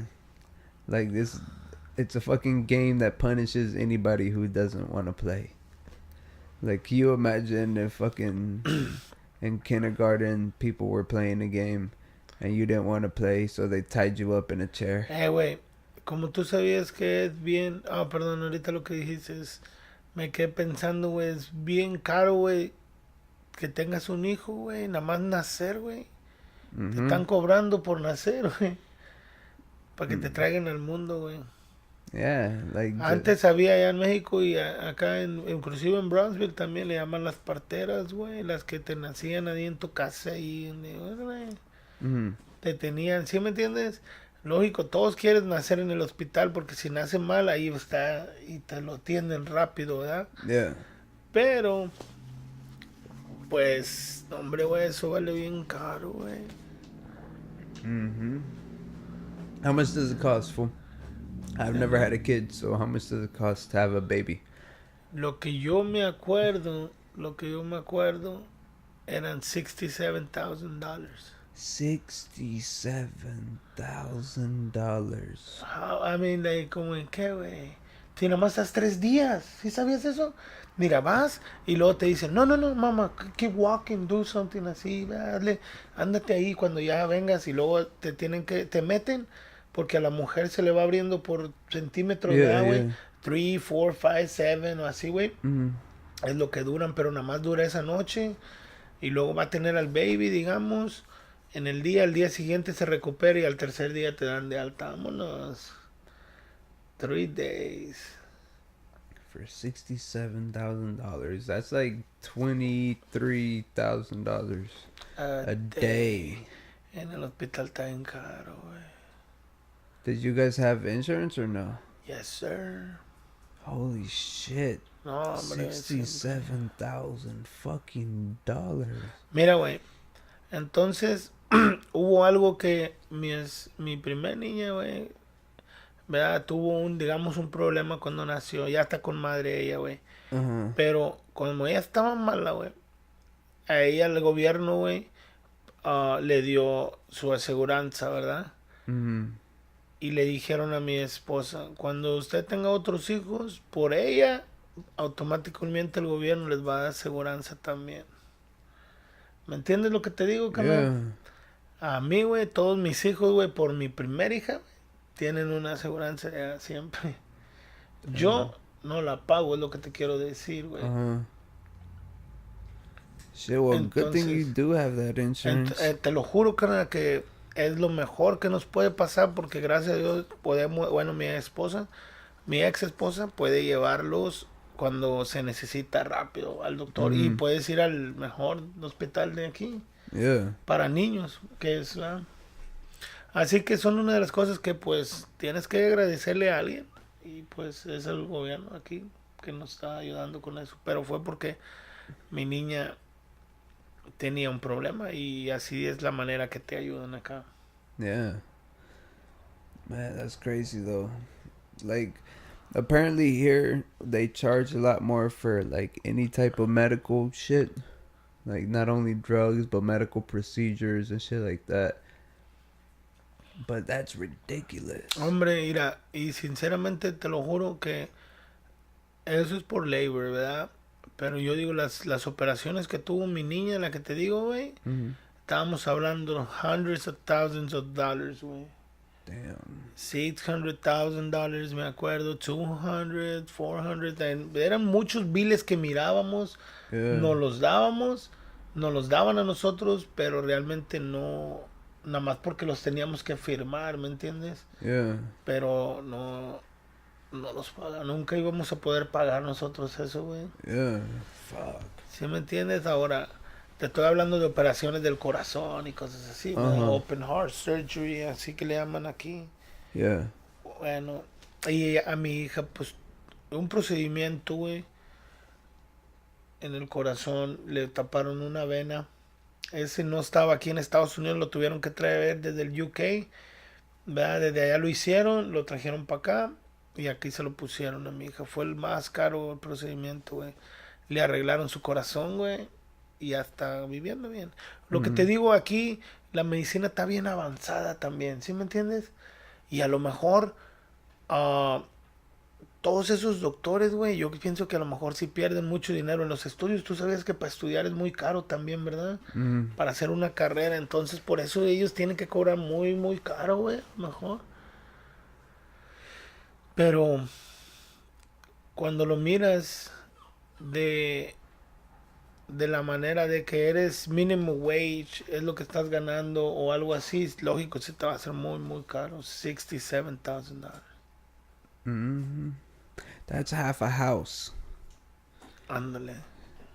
[SPEAKER 1] like this, it's a fucking game that punishes anybody who doesn't want to play. Like, can you imagine if fucking in kindergarten people were playing a game and you didn't want to play, so they tied you up in a chair?
[SPEAKER 2] Güey, como tú sabías que es bien... Ah, perdón, ahorita lo que dijiste es... Me quedé pensando, güey, es bien caro, güey, que tengas un hijo, güey, nada más nacer, güey. Te
[SPEAKER 1] Mm-hmm.
[SPEAKER 2] están cobrando por nacer, güey. Para que te
[SPEAKER 1] Mm.
[SPEAKER 2] traigan al mundo, güey.
[SPEAKER 1] Yeah, like
[SPEAKER 2] Antes había allá en México y acá, inclusive en Brownsville también le llaman las parteras, güey. Las que te nacían ahí en tu casa y
[SPEAKER 1] mm-hmm.
[SPEAKER 2] te tenían, ¿sí me entiendes? Lógico, todos quieren nacer en el hospital porque si nace mal ahí está y te lo atienden rápido, ¿verdad?
[SPEAKER 1] Yeah.
[SPEAKER 2] Pero, pues, hombre, güey, eso vale bien caro, güey.
[SPEAKER 1] Mm-hmm. How much does it cost, fool? I've never had a kid, so how much does it cost to have a baby?
[SPEAKER 2] Lo que yo me acuerdo eran $67,000.
[SPEAKER 1] $67,000.
[SPEAKER 2] I mean, like, como en qué, güey. Si nomás estás 3 días, ¿sí sabías eso? Mira, vas y luego te dicen, no, mamá, keep walking, do something así, dale, ándate ahí cuando ya vengas y luego te meten porque a la mujer se le va abriendo por centímetros,
[SPEAKER 1] Yeah,
[SPEAKER 2] güey?
[SPEAKER 1] yeah.
[SPEAKER 2] 3, 4, 5, 7 o así, güey.
[SPEAKER 1] Mm-hmm.
[SPEAKER 2] Es lo que duran, pero nada más dura esa noche y luego va a tener al baby, digamos. El día siguiente se recupera y al tercer día te dan de alta. Vámonos. 3 days.
[SPEAKER 1] For $67,000, that's like $23,000 a day.
[SPEAKER 2] En el hospital está bien caro, güey.
[SPEAKER 1] Did you guys have insurance or no?
[SPEAKER 2] Yes, sir.
[SPEAKER 1] Holy shit.
[SPEAKER 2] No, hombre.
[SPEAKER 1] 67,000 fucking dollars.
[SPEAKER 2] Mira, güey. Entonces, hubo algo que mi primer niña, güey, ¿verdad? Tuvo digamos, un problema cuando nació. Ya está con madre ella, güey.
[SPEAKER 1] Uh-huh.
[SPEAKER 2] Pero como ella estaba mala, güey, a ella el gobierno, güey, le dio su aseguranza, ¿verdad?
[SPEAKER 1] Mm-hmm.
[SPEAKER 2] Y le dijeron a mi esposa, cuando usted tenga otros hijos, por ella, automáticamente el gobierno les va a dar aseguranza también. ¿Me entiendes lo que te digo, carnal?
[SPEAKER 1] Yeah.
[SPEAKER 2] A mí, güey, todos mis hijos, güey, por mi primera hija, tienen una aseguranza ya siempre. Yo no la pago, es lo que te quiero decir, güey.
[SPEAKER 1] Uh-huh. Shit, well, good thing you do have that insurance.
[SPEAKER 2] Te lo juro, carnal, que es lo mejor que nos puede pasar porque gracias a Dios podemos, bueno, mi ex esposa puede llevarlos cuando se necesita rápido al doctor y puedes ir al mejor hospital de aquí.
[SPEAKER 1] Yeah.
[SPEAKER 2] Para niños, que es así que son una de las cosas que pues tienes que agradecerle a alguien y pues es el gobierno aquí que nos está ayudando con eso, pero fue porque mi niña tenía un problema y así es la manera que te ayudan acá.
[SPEAKER 1] Yeah. Man, that's crazy though. Like, apparently here they charge a lot more for like any type of medical shit. Like, not only drugs, but medical procedures and shit like that. But that's ridiculous.
[SPEAKER 2] Hombre, mira, y sinceramente te lo juro que eso es por ley, ¿verdad? Pero yo digo, las operaciones que tuvo mi niña, la que te digo, güey, estábamos hablando hundreds of thousands of dollars, güey.
[SPEAKER 1] Damn.
[SPEAKER 2] $600,000, me acuerdo, 200, 400, eran muchos biles que mirábamos, nos los daban a nosotros, pero realmente no, nada más porque los teníamos que firmar, ¿me entiendes?
[SPEAKER 1] Yeah.
[SPEAKER 2] Pero no, no los pagan. Nunca íbamos a poder pagar nosotros eso, güey.
[SPEAKER 1] Yeah, fuck.
[SPEAKER 2] ¿Sí me entiendes? Ahora, te estoy hablando de operaciones del corazón y cosas así, ¿verdad?
[SPEAKER 1] Uh-huh.
[SPEAKER 2] Open heart surgery, así que le llaman aquí.
[SPEAKER 1] Yeah.
[SPEAKER 2] Bueno, y a mi hija, pues, un procedimiento, güey, en el corazón, le taparon una vena. Ese no estaba aquí en Estados Unidos, lo tuvieron que traer desde el UK, ¿verdad? Desde allá lo hicieron, lo trajeron para acá y aquí se lo pusieron a mi hija. Fue el más caro el procedimiento, güey. Le arreglaron su corazón, güey, y ya está viviendo bien. Lo que te
[SPEAKER 1] Mm-hmm.
[SPEAKER 2] digo aquí, la medicina está bien avanzada también, ¿sí me entiendes? Y a lo mejor uh, todos esos doctores, güey, yo pienso que a lo mejor sí pierden mucho dinero en los estudios. Tú sabes que para estudiar es muy caro también, ¿verdad?
[SPEAKER 1] Mm-hmm.
[SPEAKER 2] Para hacer una carrera, entonces por eso ellos tienen que cobrar muy, muy caro, güey, a lo mejor. Pero cuando lo miras de, de la manera de que eres minimum wage, es lo que estás ganando o algo así, lógico, sí te va a ser muy, muy caro. $67,000.
[SPEAKER 1] Mm-hmm. That's half a house.
[SPEAKER 2] Ándale.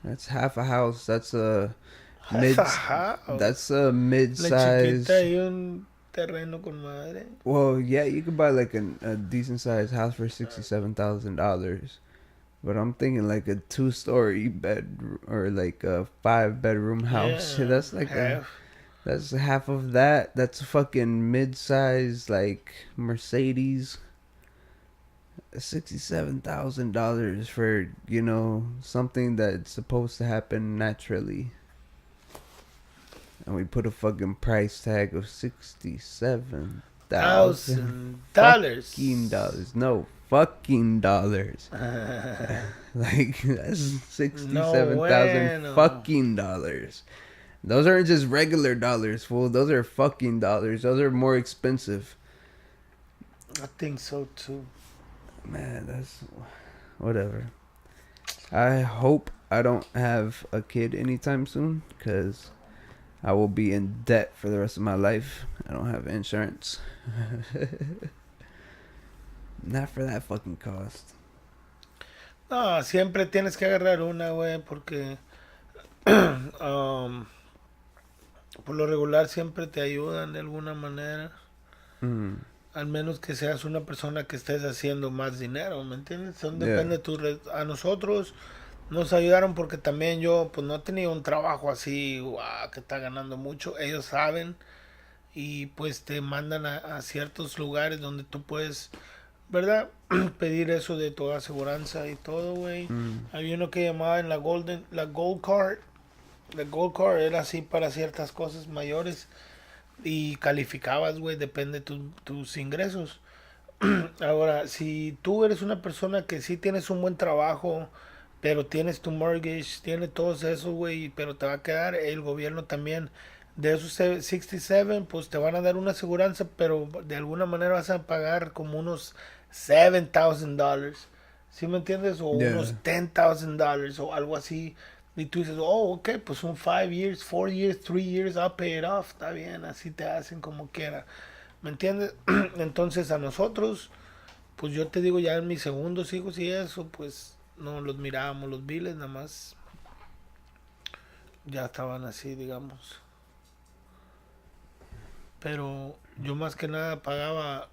[SPEAKER 1] That's half a house. That's a
[SPEAKER 2] Half
[SPEAKER 1] mid.
[SPEAKER 2] a house.
[SPEAKER 1] That's a
[SPEAKER 2] La chiquita
[SPEAKER 1] mid-size.
[SPEAKER 2] y un terreno con madre.
[SPEAKER 1] Well, yeah, you could buy like a decent sized house for $67,000, but I'm thinking like a 2-story bed or like a 5-bedroom house.
[SPEAKER 2] Yeah,
[SPEAKER 1] That's like
[SPEAKER 2] half.
[SPEAKER 1] that's half of that. That's a fucking mid-size like Mercedes. $67,000 for something that's supposed to happen naturally, and we put a fucking price tag of $67,000 fucking
[SPEAKER 2] $1,000.
[SPEAKER 1] dollars. No fucking dollars. Like that's
[SPEAKER 2] No
[SPEAKER 1] 67,000
[SPEAKER 2] bueno.
[SPEAKER 1] fucking dollars. Those aren't just regular dollars, fool. Those are fucking dollars. Those are more expensive.
[SPEAKER 2] I think so too.
[SPEAKER 1] Man, that's whatever. I hope I don't have a kid anytime soon, because I will be in debt for the rest of my life. I don't have insurance. Not for that fucking cost.
[SPEAKER 2] No, siempre tienes que agarrar una, güey, porque um, por lo regular siempre te ayudan de alguna manera.
[SPEAKER 1] Mm.
[SPEAKER 2] Al menos que seas una persona que estés haciendo más dinero, ¿me entiendes? Son,
[SPEAKER 1] Yeah.
[SPEAKER 2] depende de a nosotros nos ayudaron porque también yo pues no he tenido un trabajo así que está ganando mucho. Ellos saben y pues te mandan a ciertos lugares donde tú puedes, ¿verdad? Pedir eso de tu aseguranza y todo, güey.
[SPEAKER 1] Mm.
[SPEAKER 2] Había uno que llamaba en la Gold Card. La Gold Card era así para ciertas cosas mayores y calificabas, güey, depende de tus ingresos. Ahora, si tú eres una persona que sí tienes un buen trabajo, pero tienes tu mortgage, tienes todos esos, güey, pero te va a quedar el gobierno también. De esos 67, pues te van a dar una aseguranza, pero de alguna manera vas a pagar como unos $7,000. ¿Sí me entiendes? O
[SPEAKER 1] Yeah.
[SPEAKER 2] unos $10,000 o algo así. Y tú dices, oh, ok, pues un 5 years, 4 years, 3 years, I'll pay it off. Está bien, así te hacen como quiera. ¿Me entiendes? Entonces a nosotros, pues yo te digo ya en mis segundos hijos y eso, pues no los mirábamos los biles, nada más ya estaban así, digamos. Pero yo más que nada pagaba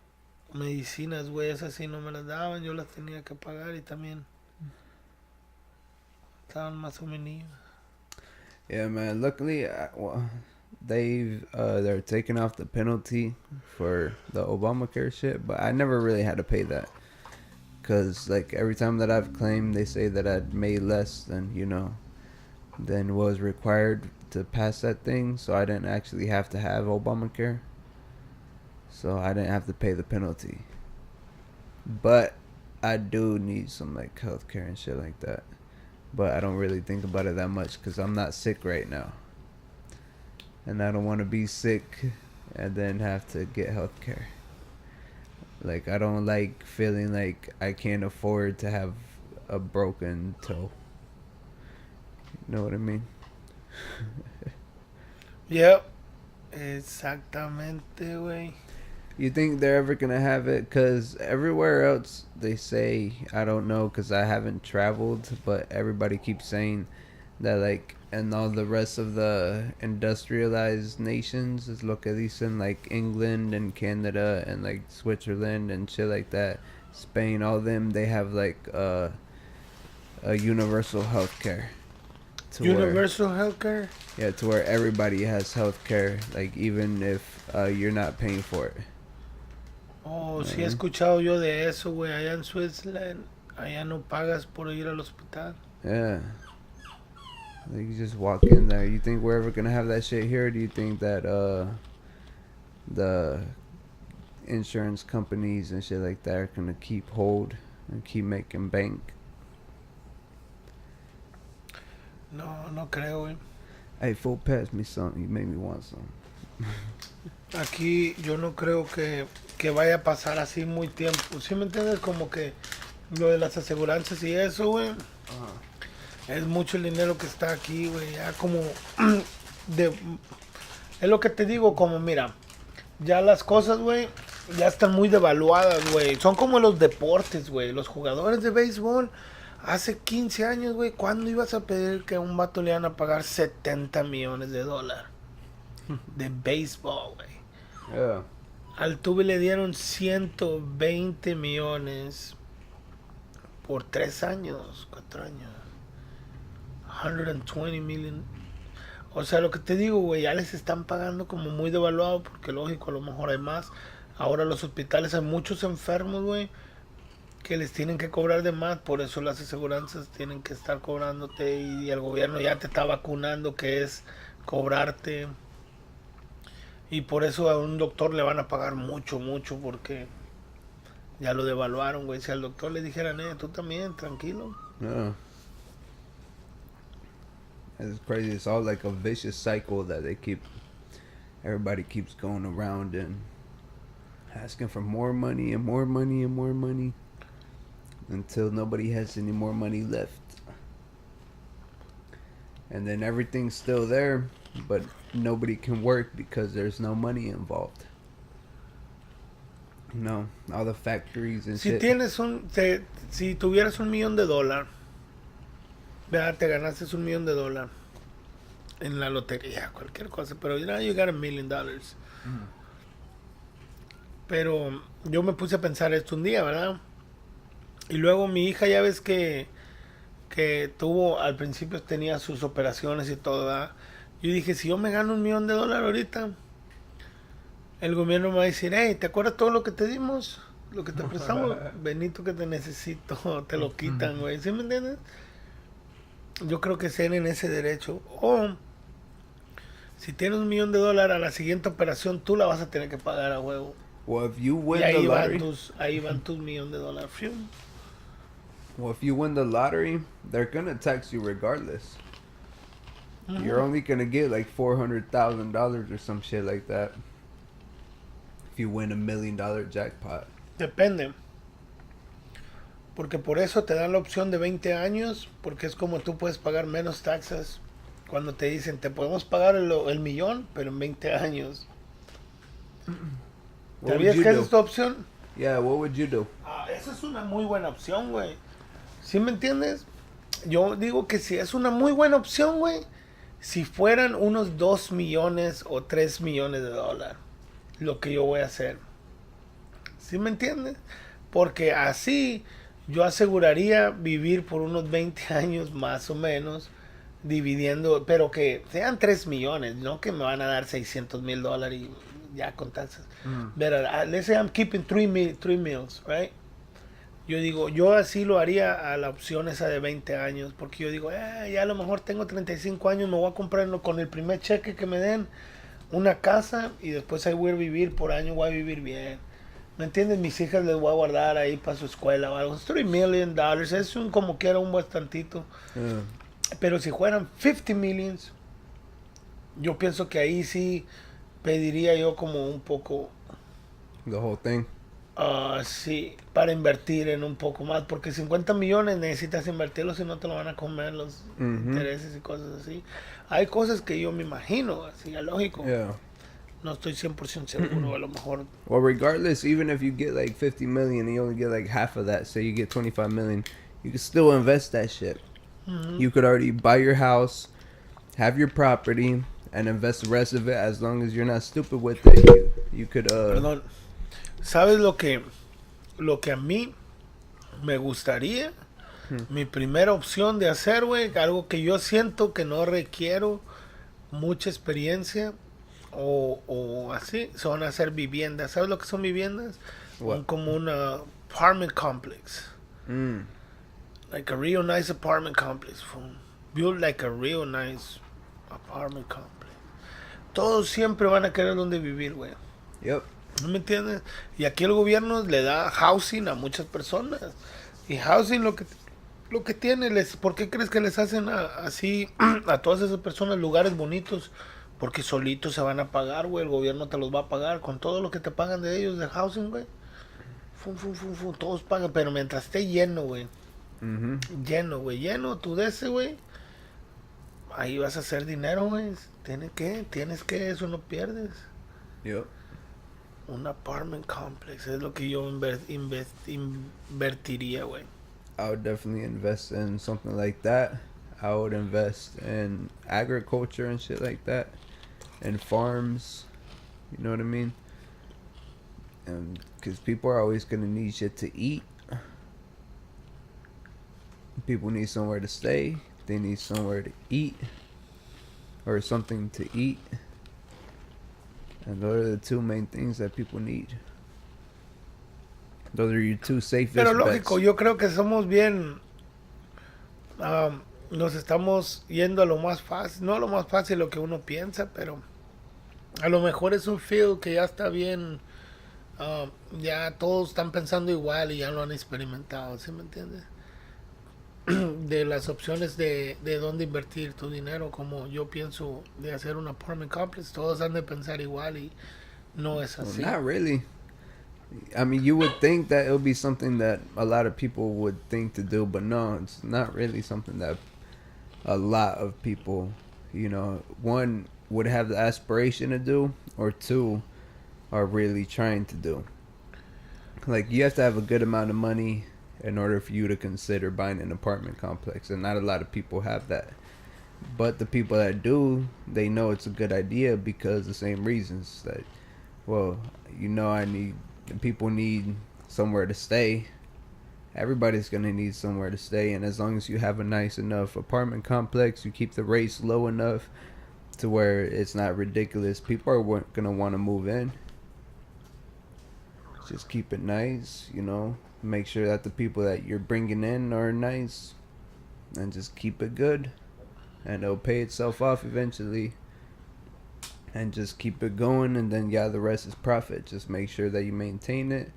[SPEAKER 2] medicinas, güey, esas sí no me las daban, yo las tenía que pagar y también estaban más o menos.
[SPEAKER 1] Yeah, man. Luckily, they're taking off the penalty for the Obamacare shit, but I never really had to pay that. Cause like every time that I've claimed, they say that I'd made less than was required to pass that thing, so I didn't actually have to have Obamacare. So I didn't have to pay the penalty. But I do need some like healthcare and shit like that. But I don't really think about it that much because I'm not sick right now. And I don't want to be sick and then have to get healthcare. Like, I don't like feeling like I can't afford to have a broken toe. You know what I mean?
[SPEAKER 2] Yep, exactamente, güey.
[SPEAKER 1] You think they're ever gonna have it? Cause everywhere else they say, I don't know, cause I haven't traveled, but everybody keeps saying that like, and all the rest of the industrialized nations, is lo que dicen, like England and Canada and like Switzerland and shit like that, Spain, all them, they have like a universal healthcare.
[SPEAKER 2] Universal healthcare.
[SPEAKER 1] Yeah, to where everybody has healthcare, like even if you're not paying for it.
[SPEAKER 2] Oh, sí he escuchado yo de eso, güey. Allá en Switzerland, allá no pagas por ir al hospital.
[SPEAKER 1] Yeah. Like you just walk in there. You think we're ever gonna have that shit here? Or do you think that the insurance companies and shit like that are gonna keep hold and keep making bank?
[SPEAKER 2] No, no creo, güey.
[SPEAKER 1] Hey, fool, pass me something. You made me want some.
[SPEAKER 2] Aquí yo no creo que vaya a pasar así muy tiempo. ¿Sí me entiendes? Como que lo de las aseguranzas y eso, güey. Es mucho el dinero que está aquí, güey. Ya como... es lo que te digo, como mira, ya las cosas, güey, ya están muy devaluadas, güey. Son como los deportes, güey. Los jugadores de béisbol, hace 15 años, güey, ¿cuándo ibas a pedir que a un vato le iban a pagar 70 millones de dólares? De béisbol, güey.
[SPEAKER 1] Yeah.
[SPEAKER 2] Al Tuve le dieron 120 millones por 3 años, 4 años. 120 million. O sea, lo que te digo, güey, ya les están pagando como muy devaluado porque lógico, a lo mejor hay más. Ahora los hospitales hay muchos enfermos, güey, que les tienen que cobrar de más, por eso las aseguranzas tienen que estar cobrándote y el gobierno ya te está vacunando que es cobrarte. Y por eso a un doctor le van a pagar mucho, mucho porque ya lo devaluaron, güey. Si al doctor le dijeran, tú también, tranquilo.
[SPEAKER 1] Yeah. It's crazy. It's all like a vicious cycle that they keep. Everybody keeps going around and asking for more money and more money and more money until nobody has any more money left. And then everything's still there, but nobody can work because there's no money involved. No, all the factories and
[SPEAKER 2] Si
[SPEAKER 1] shit.
[SPEAKER 2] si tuvieras $1,000,000, ¿verdad? Te ganaste $1,000,000 en la lotería, cualquier cosa, pero you got $1,000,000. Pero yo me puse a pensar esto un día, ¿verdad? Y luego mi hija, ya ves que tuvo, al principio tenía sus operaciones y todo, ¿verdad? Yo dije, si yo me gano $1,000,000 ahorita, el gobierno me va a decir, hey, ¿te acuerdas todo lo que te dimos? Lo que te prestamos, Benito, que te necesito, te lo quitan, güey. ¿Sí me entiendes? Yo creo que tienen ese derecho. O si tienes $1,000,000, a la siguiente operación tú la vas a tener que pagar a huevo.
[SPEAKER 1] Well, if you win
[SPEAKER 2] Y ahí
[SPEAKER 1] the
[SPEAKER 2] van
[SPEAKER 1] lottery,
[SPEAKER 2] ahí van tus $1,000,000.
[SPEAKER 1] well, if you win the lottery, they're gonna tax you regardless. You're only gonna get like $400,000 or some shit like that. If you win $1,000,000 jackpot.
[SPEAKER 2] Depende. Porque por eso te dan la opción de 20 años, porque es como tú puedes pagar menos taxas. Cuando te dicen, te podemos pagar el millón, pero en 20 años.
[SPEAKER 1] What
[SPEAKER 2] ¿Sabías
[SPEAKER 1] would
[SPEAKER 2] que
[SPEAKER 1] you
[SPEAKER 2] esa
[SPEAKER 1] do?
[SPEAKER 2] es tu opción?
[SPEAKER 1] Yeah, what would you do?
[SPEAKER 2] Esa es una muy buena opción, güey. ¿Sí me entiendes? Yo digo que si es una muy buena opción, güey, si fueran unos 2 millones o 3 millones de dólares, lo que yo voy a hacer. ¿Sí me entiendes? Porque así yo aseguraría vivir por unos 20 años más o menos, dividiendo, pero que sean 3 millones, no que me van a dar $600,000 y ya con taxas. But let's say I'm keeping 3 meals, right? Yo digo, yo así lo haría a la opción esa de 20 años, porque yo digo, ya a lo mejor tengo 35 años, me voy a comprar con el primer cheque que me den una casa y después ahí voy a vivir por año, voy a vivir bien. ¿Me entiendes? Mis hijas les voy a guardar ahí para su escuela o algo. $3,000,000 es como que era un bastantito. Pero si fueran 50 millions, yo pienso que ahí sí pediría yo como un poco...
[SPEAKER 1] The whole thing.
[SPEAKER 2] Sí, para invertir en un poco más, porque 50 millones necesitas invertirlos, si no te lo van a comer los intereses y cosas así. Hay cosas que yo me imagino, así, lógico.
[SPEAKER 1] Yeah.
[SPEAKER 2] No estoy 100% seguro, a lo mejor.
[SPEAKER 1] Well, regardless, even if you get like 50 million and you only get like half of that, say you get 25 million, you can still invest that shit.
[SPEAKER 2] Ujú.
[SPEAKER 1] You could already buy your house, have your property, and invest the rest of it as long as you're not stupid with it. You could
[SPEAKER 2] Perdón. ¿Sabes lo que a mí me gustaría?
[SPEAKER 1] hmm,
[SPEAKER 2] Mi primera opción de hacer, güey, algo que yo siento que no requiero mucha experiencia o así, son hacer viviendas. ¿Sabes lo que son viviendas?
[SPEAKER 1] what?
[SPEAKER 2] Como una apartment complex.
[SPEAKER 1] Mm.
[SPEAKER 2] Like a real nice apartment complex. Build like a real nice apartment complex. Todos siempre van a querer donde vivir, güey.
[SPEAKER 1] Yep.
[SPEAKER 2] ¿No me entiendes? Y aquí el gobierno le da housing a muchas personas. Y housing lo que tiene, ¿por qué crees que les hacen así a todas esas personas lugares bonitos? Porque solitos se van a pagar, güey. El gobierno te los va a pagar con todo lo que te pagan de ellos de housing, güey. Todos pagan, pero mientras esté lleno, güey.
[SPEAKER 1] Mm-hmm.
[SPEAKER 2] Lleno, güey. Lleno, tú de ese, güey. Ahí vas a hacer dinero, güey. Tienes que, eso no pierdes.
[SPEAKER 1] Yep.
[SPEAKER 2] Un apartment complex es lo que yo invertiría, güey.
[SPEAKER 1] I would definitely invest in something like that. I would invest in agriculture and shit like that, and farms. You know what I mean? And because people are always gonna need shit to eat. People need somewhere to stay. They need somewhere to eat, or something to eat. And those are the two main things that people need. Those are your two safest
[SPEAKER 2] Pero
[SPEAKER 1] bets.
[SPEAKER 2] lógico, yo creo que somos bien. Nos estamos yendo a lo más fácil. No a lo más fácil lo que uno piensa, pero a lo mejor es un field que ya está bien. Ya todos están pensando igual y ya lo han experimentado, ¿sí me entiendes? De las opciones de dónde invertir tu dinero, como yo pienso de hacer un apartment complex, todos han de pensar igual y no es
[SPEAKER 1] Well,
[SPEAKER 2] así.
[SPEAKER 1] not really. I mean, you would think that it would be something that a lot of people would think to do, but no, it's not really something that a lot of people, one would have the aspiration to do, or two are really trying to do. Like, you have to have a good amount of money in order for you to consider buying an apartment complex, and not a lot of people have that. But the people that do, they know it's a good idea because the same reasons that, well, people need somewhere to stay. Everybody's gonna need somewhere to stay, and as long as you have a nice enough apartment complex, you keep the rates low enough to where it's not ridiculous, people are gonna want to move in. Just keep it nice, make sure that the people that you're bringing in are nice, and just keep it good, and it'll pay itself off eventually. And just keep it going, and then the rest is profit. Just make sure that you maintain it.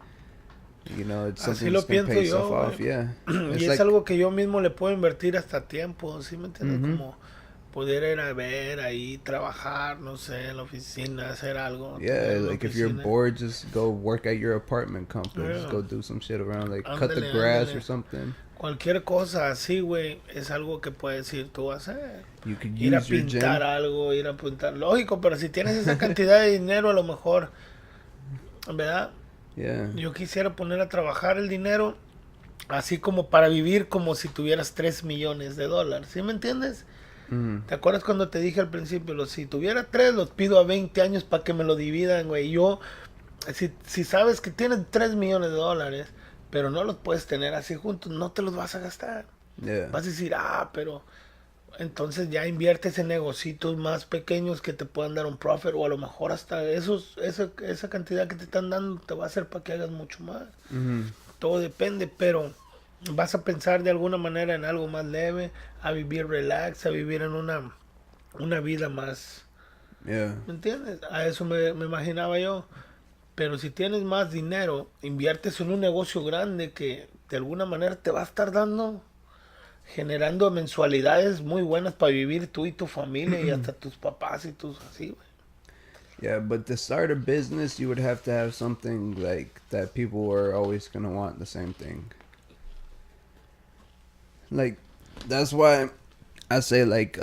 [SPEAKER 1] It's
[SPEAKER 2] Así
[SPEAKER 1] something
[SPEAKER 2] lo
[SPEAKER 1] that's gonna pay
[SPEAKER 2] pienso
[SPEAKER 1] itself
[SPEAKER 2] yo,
[SPEAKER 1] off.
[SPEAKER 2] güey.
[SPEAKER 1] Yeah,
[SPEAKER 2] Y es algo que yo mismo le puedo invertir hasta tiempo, ¿sí me entiendes?
[SPEAKER 1] Mhm.
[SPEAKER 2] Como poder ir a ver ahí, trabajar, no sé, en la oficina, hacer algo.
[SPEAKER 1] Yeah,
[SPEAKER 2] tener una
[SPEAKER 1] like if you're
[SPEAKER 2] oficina.
[SPEAKER 1] bored, just go work at your apartment complex. Just
[SPEAKER 2] Yeah.
[SPEAKER 1] go do some shit around, like cut the
[SPEAKER 2] Ándale,
[SPEAKER 1] grass
[SPEAKER 2] ándale.
[SPEAKER 1] or something.
[SPEAKER 2] Cualquier cosa así, güey, es algo que puedes ir tú a hacer.
[SPEAKER 1] You could
[SPEAKER 2] Ir a
[SPEAKER 1] use your
[SPEAKER 2] pintar
[SPEAKER 1] gym.
[SPEAKER 2] algo, ir a pintar. Lógico, pero si tienes esa cantidad de dinero, a lo mejor, ¿verdad?
[SPEAKER 1] Yeah.
[SPEAKER 2] Yo quisiera poner a trabajar el dinero así como para vivir como si tuvieras 3 millones de dólares. ¿Sí me entiendes?
[SPEAKER 1] Mm.
[SPEAKER 2] ¿Te acuerdas cuando te dije al principio? Si tuviera 3, los pido a 20 años para que me lo dividan, güey. Yo, si sabes que tienes 3 millones de dólares, pero no los puedes tener así juntos, no te los vas a gastar.
[SPEAKER 1] Yeah.
[SPEAKER 2] Vas a decir, pero entonces ya inviertes en negocios más pequeños que te puedan dar un profit, o a lo mejor hasta esa cantidad que te están dando te va a hacer para que hagas mucho más.
[SPEAKER 1] Mhm.
[SPEAKER 2] Todo depende, pero vas a pensar de alguna manera en algo más leve, a vivir relax, a vivir en una vida más,
[SPEAKER 1] Yeah.
[SPEAKER 2] ¿me entiendes? A eso me imaginaba yo. Pero si tienes más dinero, inviertes en un negocio grande que de alguna manera te va a estar generando mensualidades muy buenas para vivir tú y tu familia y hasta tus papás y tus así, güey.
[SPEAKER 1] Yeah, but to start a business, you would have to have something like that people are always gonna want the same thing. Like, that's why I say, like,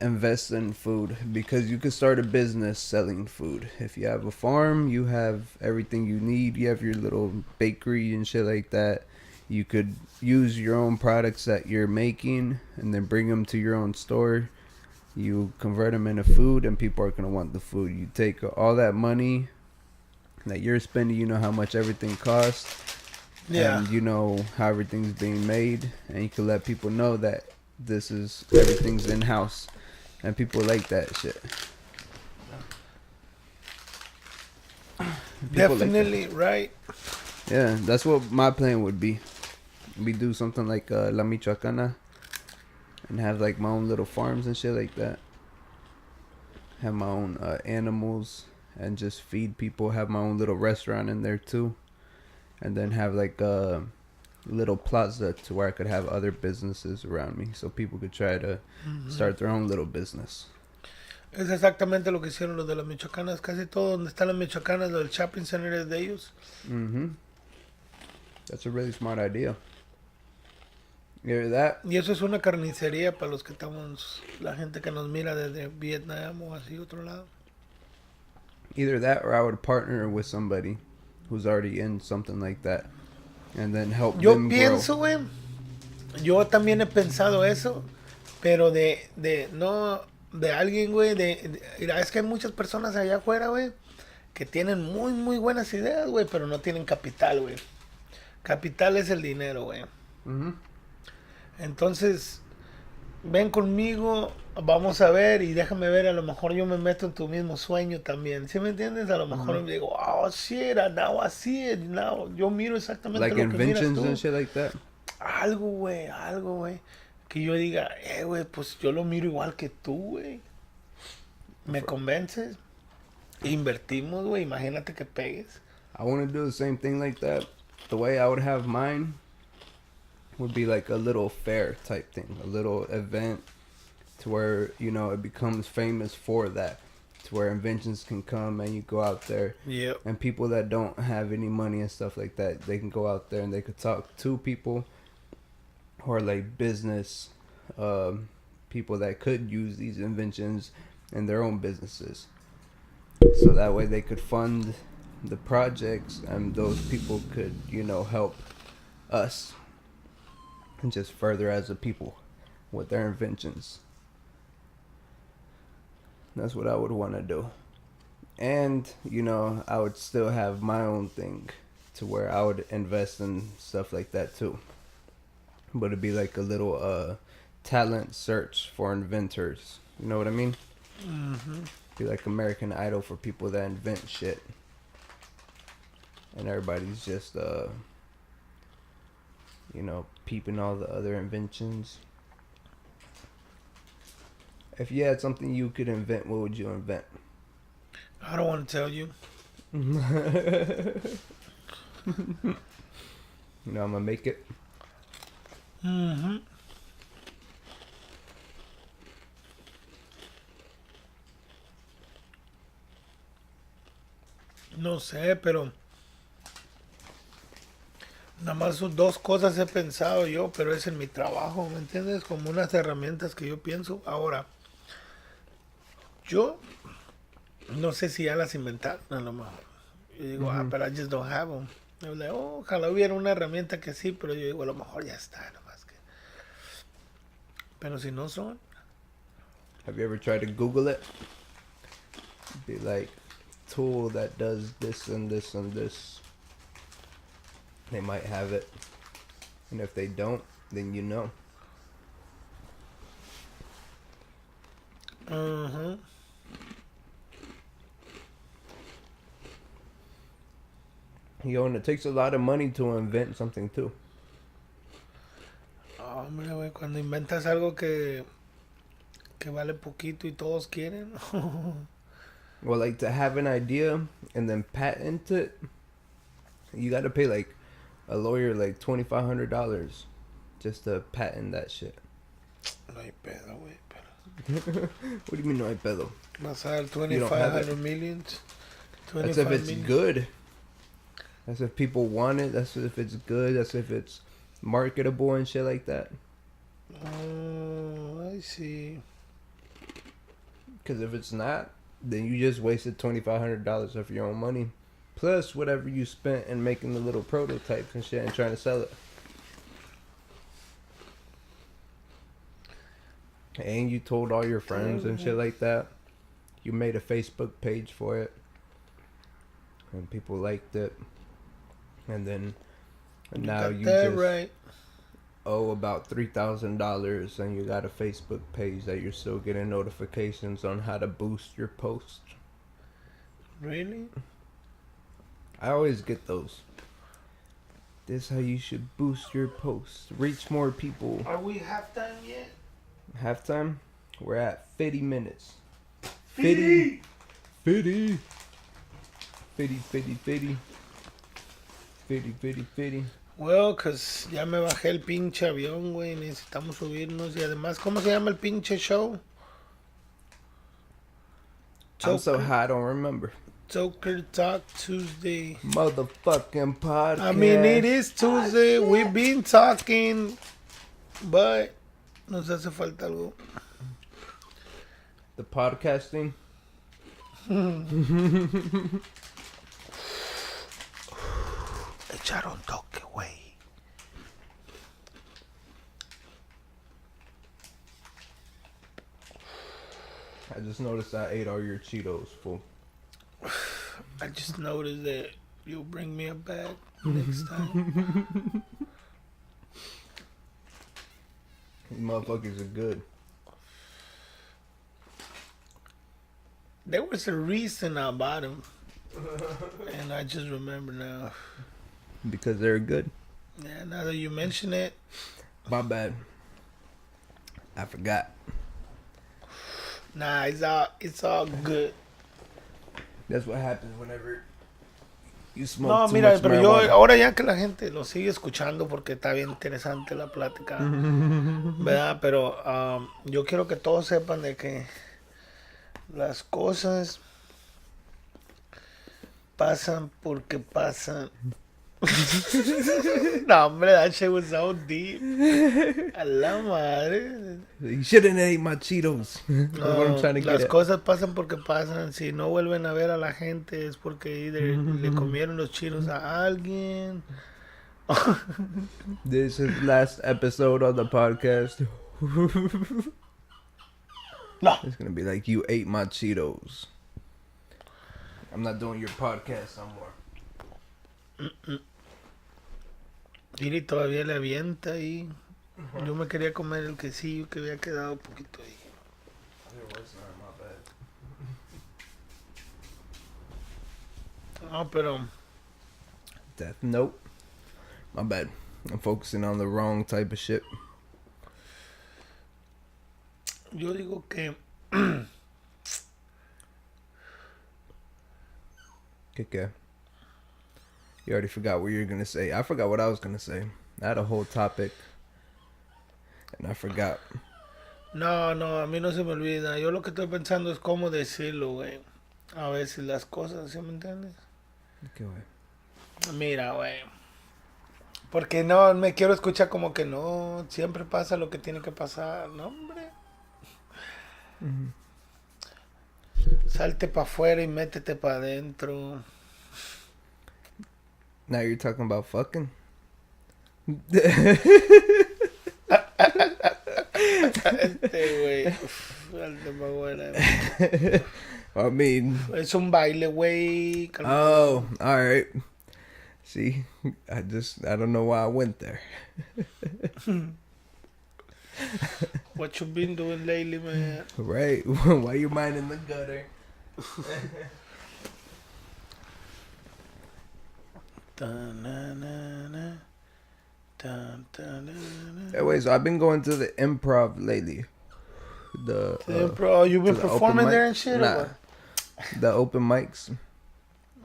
[SPEAKER 1] invest in food, because you could start a business selling food. If you have a farm, you have everything you need. You have your little bakery and shit like that. You could use your own products that you're making and then bring them to your own store. You convert them into food, and people are going to want the food. You take all that money that you're spending, you know how much everything costs, and you know how everything's being made, and you can let people know that everything's in house, and people like that shit. People
[SPEAKER 2] Definitely
[SPEAKER 1] like that.
[SPEAKER 2] right.
[SPEAKER 1] Yeah, that's what my plan would be. We do something like La Michoacana, and have like my own little farms and shit like that. Have my own animals and just feed people. Have my own little restaurant in there too, and then have like a little plaza to where I could have other businesses around me, so people could try to start their own little business.
[SPEAKER 2] Es exactamente lo que hicieron los de las Michoacanas. Casi todo donde están las Michoacanas, lo del shopping center es de ellos.
[SPEAKER 1] That's a really smart idea. Either that.
[SPEAKER 2] Y eso es una carnicería para los que estamos, la gente que nos mira desde Vietnam o así otro lado.
[SPEAKER 1] Either that, or I would partner with somebody who's already in something like that, and then help them grow. Yo
[SPEAKER 2] pienso, güey, yo también he pensado eso, pero de alguien, güey, es que hay muchas personas allá afuera, güey, que tienen muy, muy buenas ideas, güey, pero no tienen capital, güey. Capital es el dinero, güey. Entonces, ven conmigo, vamos a ver, y déjame ver, a lo mejor yo me meto en tu mismo sueño también. ¿Sí me entiendes? A lo mejor digo, oh shit, now I see it, now yo miro exactamente
[SPEAKER 1] like
[SPEAKER 2] lo que miras tú.
[SPEAKER 1] Like inventions and shit like that.
[SPEAKER 2] Algo, güey. Que yo diga, güey, pues yo lo miro igual que tú, güey. ¿Me convences? Invertimos, güey, imagínate que pegues.
[SPEAKER 1] I want to do the same thing like that. The way I would have mine would be like a little fair type thing, a little event to where, you know, it becomes famous for that, to where inventions can come and you go out there, and people that don't have any money and stuff like that, they can go out there and they could talk to people who are like business people that could use these inventions in their own businesses, so that way they could fund the projects, and those people could, you know, help us and just further as a people with their inventions. That's what I would want to do. And, you know, I would still have my own thing to where I would invest in stuff like that too. But it'd be like a little talent search for inventors. You know what I mean? Be like American Idol for people that invent shit. And everybody's just, you know, peeping all the other inventions. If you had something you could invent, what would you invent?
[SPEAKER 2] I don't want to tell you.
[SPEAKER 1] You know, I'm gonna make it.
[SPEAKER 2] No sé, pero nada más son dos cosas he pensado yo, pero es en mi trabajo, ¿me entiendes? Como unas herramientas que yo pienso. Ahora, yo no sé si ya las inventaron a lo mejor. Yo digo, pero I just don't have them. Yo le digo, ojalá hubiera una herramienta que sí, pero yo digo, a lo mejor ya está, nomás que. Pero si no son.
[SPEAKER 1] Have you ever tried to Google it? Be like, tool that does this and this and this. They might have it. And if they don't, then you know. You know, and it takes a lot of money to invent something too.
[SPEAKER 2] Hombre, güey, cuando inventas algo que vale poquito y todos quieren.
[SPEAKER 1] Well, like to have an idea and then patent it, you got to pay like a lawyer like $2,500 just to patent that shit.
[SPEAKER 2] No hay pedo, güey.
[SPEAKER 1] What do you mean no hay pedo?
[SPEAKER 2] Vas a dar 2,500 millions.
[SPEAKER 1] That's if it's good. That's if people want it. That's if it's good. That's if it's marketable and shit like that.
[SPEAKER 2] Oh, I see.
[SPEAKER 1] Because if it's not, then you just wasted $2,500 of your own money, plus whatever you spent in making the little prototypes and shit and trying to sell it. And you told all your friends and shit like that. You made a Facebook page for it, and people liked it. And then now you just owe about $3,000, and you got a Facebook page that you're still getting notifications on how to boost your post.
[SPEAKER 2] Really?
[SPEAKER 1] I always get those. This is how you should boost your posts. Reach more people.
[SPEAKER 2] Are we halftime yet?
[SPEAKER 1] Halftime? We're at 50 minutes.
[SPEAKER 2] 50!
[SPEAKER 1] 50. 50, 50, 50. 50, 50, 50.
[SPEAKER 2] Well, cause ya me bajé el pinche avión, güey. Necesitamos subirnos. Y además, ¿cómo se llama el pinche show?
[SPEAKER 1] I'm so high, I don't remember.
[SPEAKER 2] Toker Talk Tuesday.
[SPEAKER 1] Motherfucking podcast.
[SPEAKER 2] I mean, it is Tuesday. We've been talking, but nos hace falta algo.
[SPEAKER 1] The podcasting.
[SPEAKER 2] Echaron toque, güey.
[SPEAKER 1] I just noticed I ate all your Cheetos, fool.
[SPEAKER 2] I just noticed that you'll bring me a bag next time.
[SPEAKER 1] These motherfuckers are good.
[SPEAKER 2] There was a reason I bought them. And I just remember now.
[SPEAKER 1] Because they're good.
[SPEAKER 2] Yeah, now that you mention it.
[SPEAKER 1] My bad. I forgot.
[SPEAKER 2] Nah, it's all good.
[SPEAKER 1] That's what happens whenever you smoke
[SPEAKER 2] No,
[SPEAKER 1] too
[SPEAKER 2] mira,
[SPEAKER 1] much
[SPEAKER 2] pero
[SPEAKER 1] marijuana.
[SPEAKER 2] yo, ahora ya que la gente lo sigue escuchando porque está bien interesante la plática, ¿verdad? Pero yo quiero que todos sepan de que las cosas pasan porque pasan. No, hombre, that shit was so deep. A la madre.
[SPEAKER 1] You shouldn't have ate my Cheetos. That's what I'm trying to get
[SPEAKER 2] Las
[SPEAKER 1] at.
[SPEAKER 2] cosas pasan porque pasan. Si no vuelven a ver a la gente es porque either le comieron los chiros a alguien.
[SPEAKER 1] This is last episode of the podcast.
[SPEAKER 2] No.
[SPEAKER 1] It's gonna be like, you ate my Cheetos. I'm not doing your podcast no more.
[SPEAKER 2] Y todavía le avienta ahí. Yo me quería comer el quesillo que había quedado un poquito ahí. No, pero
[SPEAKER 1] Death Note. My bad. I'm focusing on the wrong type of shit.
[SPEAKER 2] yo digo que
[SPEAKER 1] Okay. You already forgot what you were gonna say. I forgot what I was gonna say. I had a whole topic, and I forgot.
[SPEAKER 2] no, a mí no se me olvida. Yo lo que estoy pensando es cómo decirlo, güey. A veces las cosas, ¿sí me entiendes?
[SPEAKER 1] Okay, wait.
[SPEAKER 2] Mira, güey. Porque no me quiero escuchar como que no, siempre pasa lo que tiene que pasar. No, hombre. Salte para afuera y métete para adentro.
[SPEAKER 1] Now you're talking about fucking.
[SPEAKER 2] Güey. Salte pa' afuera.
[SPEAKER 1] I mean.
[SPEAKER 2] Es un baile, güey.
[SPEAKER 1] Oh, all right. See, I don't know why I went there.
[SPEAKER 2] What you been doing lately, man?
[SPEAKER 1] Right? Why you minding the gutter? Anyway, so I've been going to the improv lately.
[SPEAKER 2] Bro, you been
[SPEAKER 1] to the
[SPEAKER 2] performing
[SPEAKER 1] open
[SPEAKER 2] there
[SPEAKER 1] mic-
[SPEAKER 2] and shit?
[SPEAKER 1] Nah.
[SPEAKER 2] Or what?
[SPEAKER 1] The open mics.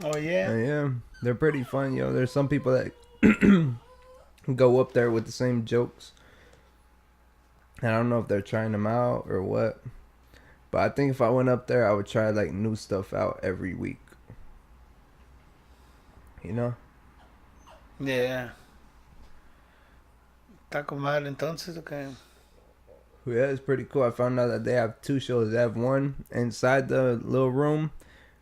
[SPEAKER 2] Oh, yeah?
[SPEAKER 1] Yeah, they're pretty fun, yo. There's some people that go up there with the same jokes. And I don't know if they're trying them out or what. But I think if I went up there, I would try like new stuff out every week. You know?
[SPEAKER 2] Yeah. ¿Está con madre entonces o qué?
[SPEAKER 1] Yeah, it's pretty cool. I found out that they have 2 shows. They have one inside the little room,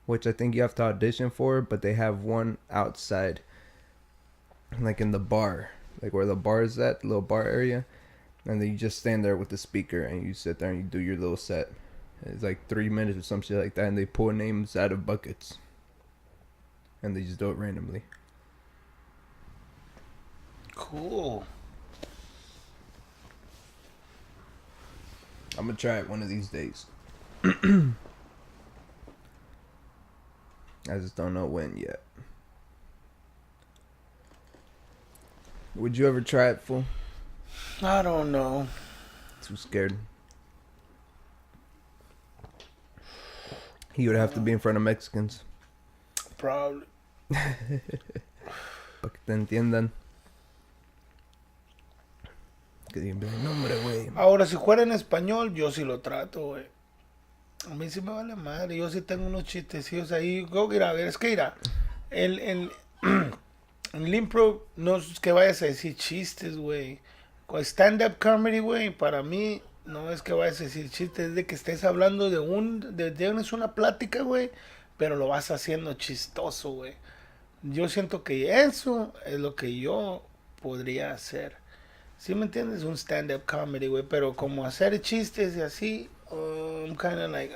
[SPEAKER 1] which I think you have to audition for, but they have one outside, like in the bar, like where the bar is at, the little bar area. And then you just stand there with the speaker and you sit there and you do your little set. It's like 3 minutes or some shit like that, and they pull names out of buckets. And they just do it randomly.
[SPEAKER 2] Cool.
[SPEAKER 1] I'm gonna try it one of these days. I just don't know when yet. Would you ever try it, fool?
[SPEAKER 2] I don't know.
[SPEAKER 1] Too scared. He would have to be in front of Mexicans.
[SPEAKER 2] Probably.
[SPEAKER 1] Para que te entiendan. Que digan, no, hombre, güey.
[SPEAKER 2] Ahora, si fuera en español, yo sí lo trato, güey. A mí sí me vale madre. Yo sí tengo unos chistecillos ahí. Go, mira, a ver, es que mira. En el impro no es que vayas a decir chistes, güey. Con stand-up comedy, güey, para mí no es que vayas a decir chistes, es de que estés hablando tienes una plática, güey, pero lo vas haciendo chistoso, güey. Yo siento que eso es lo que yo podría hacer. ¿Sí me entiendes? Un stand-up comedy, güey, pero como hacer chistes y así, I'm kind of like,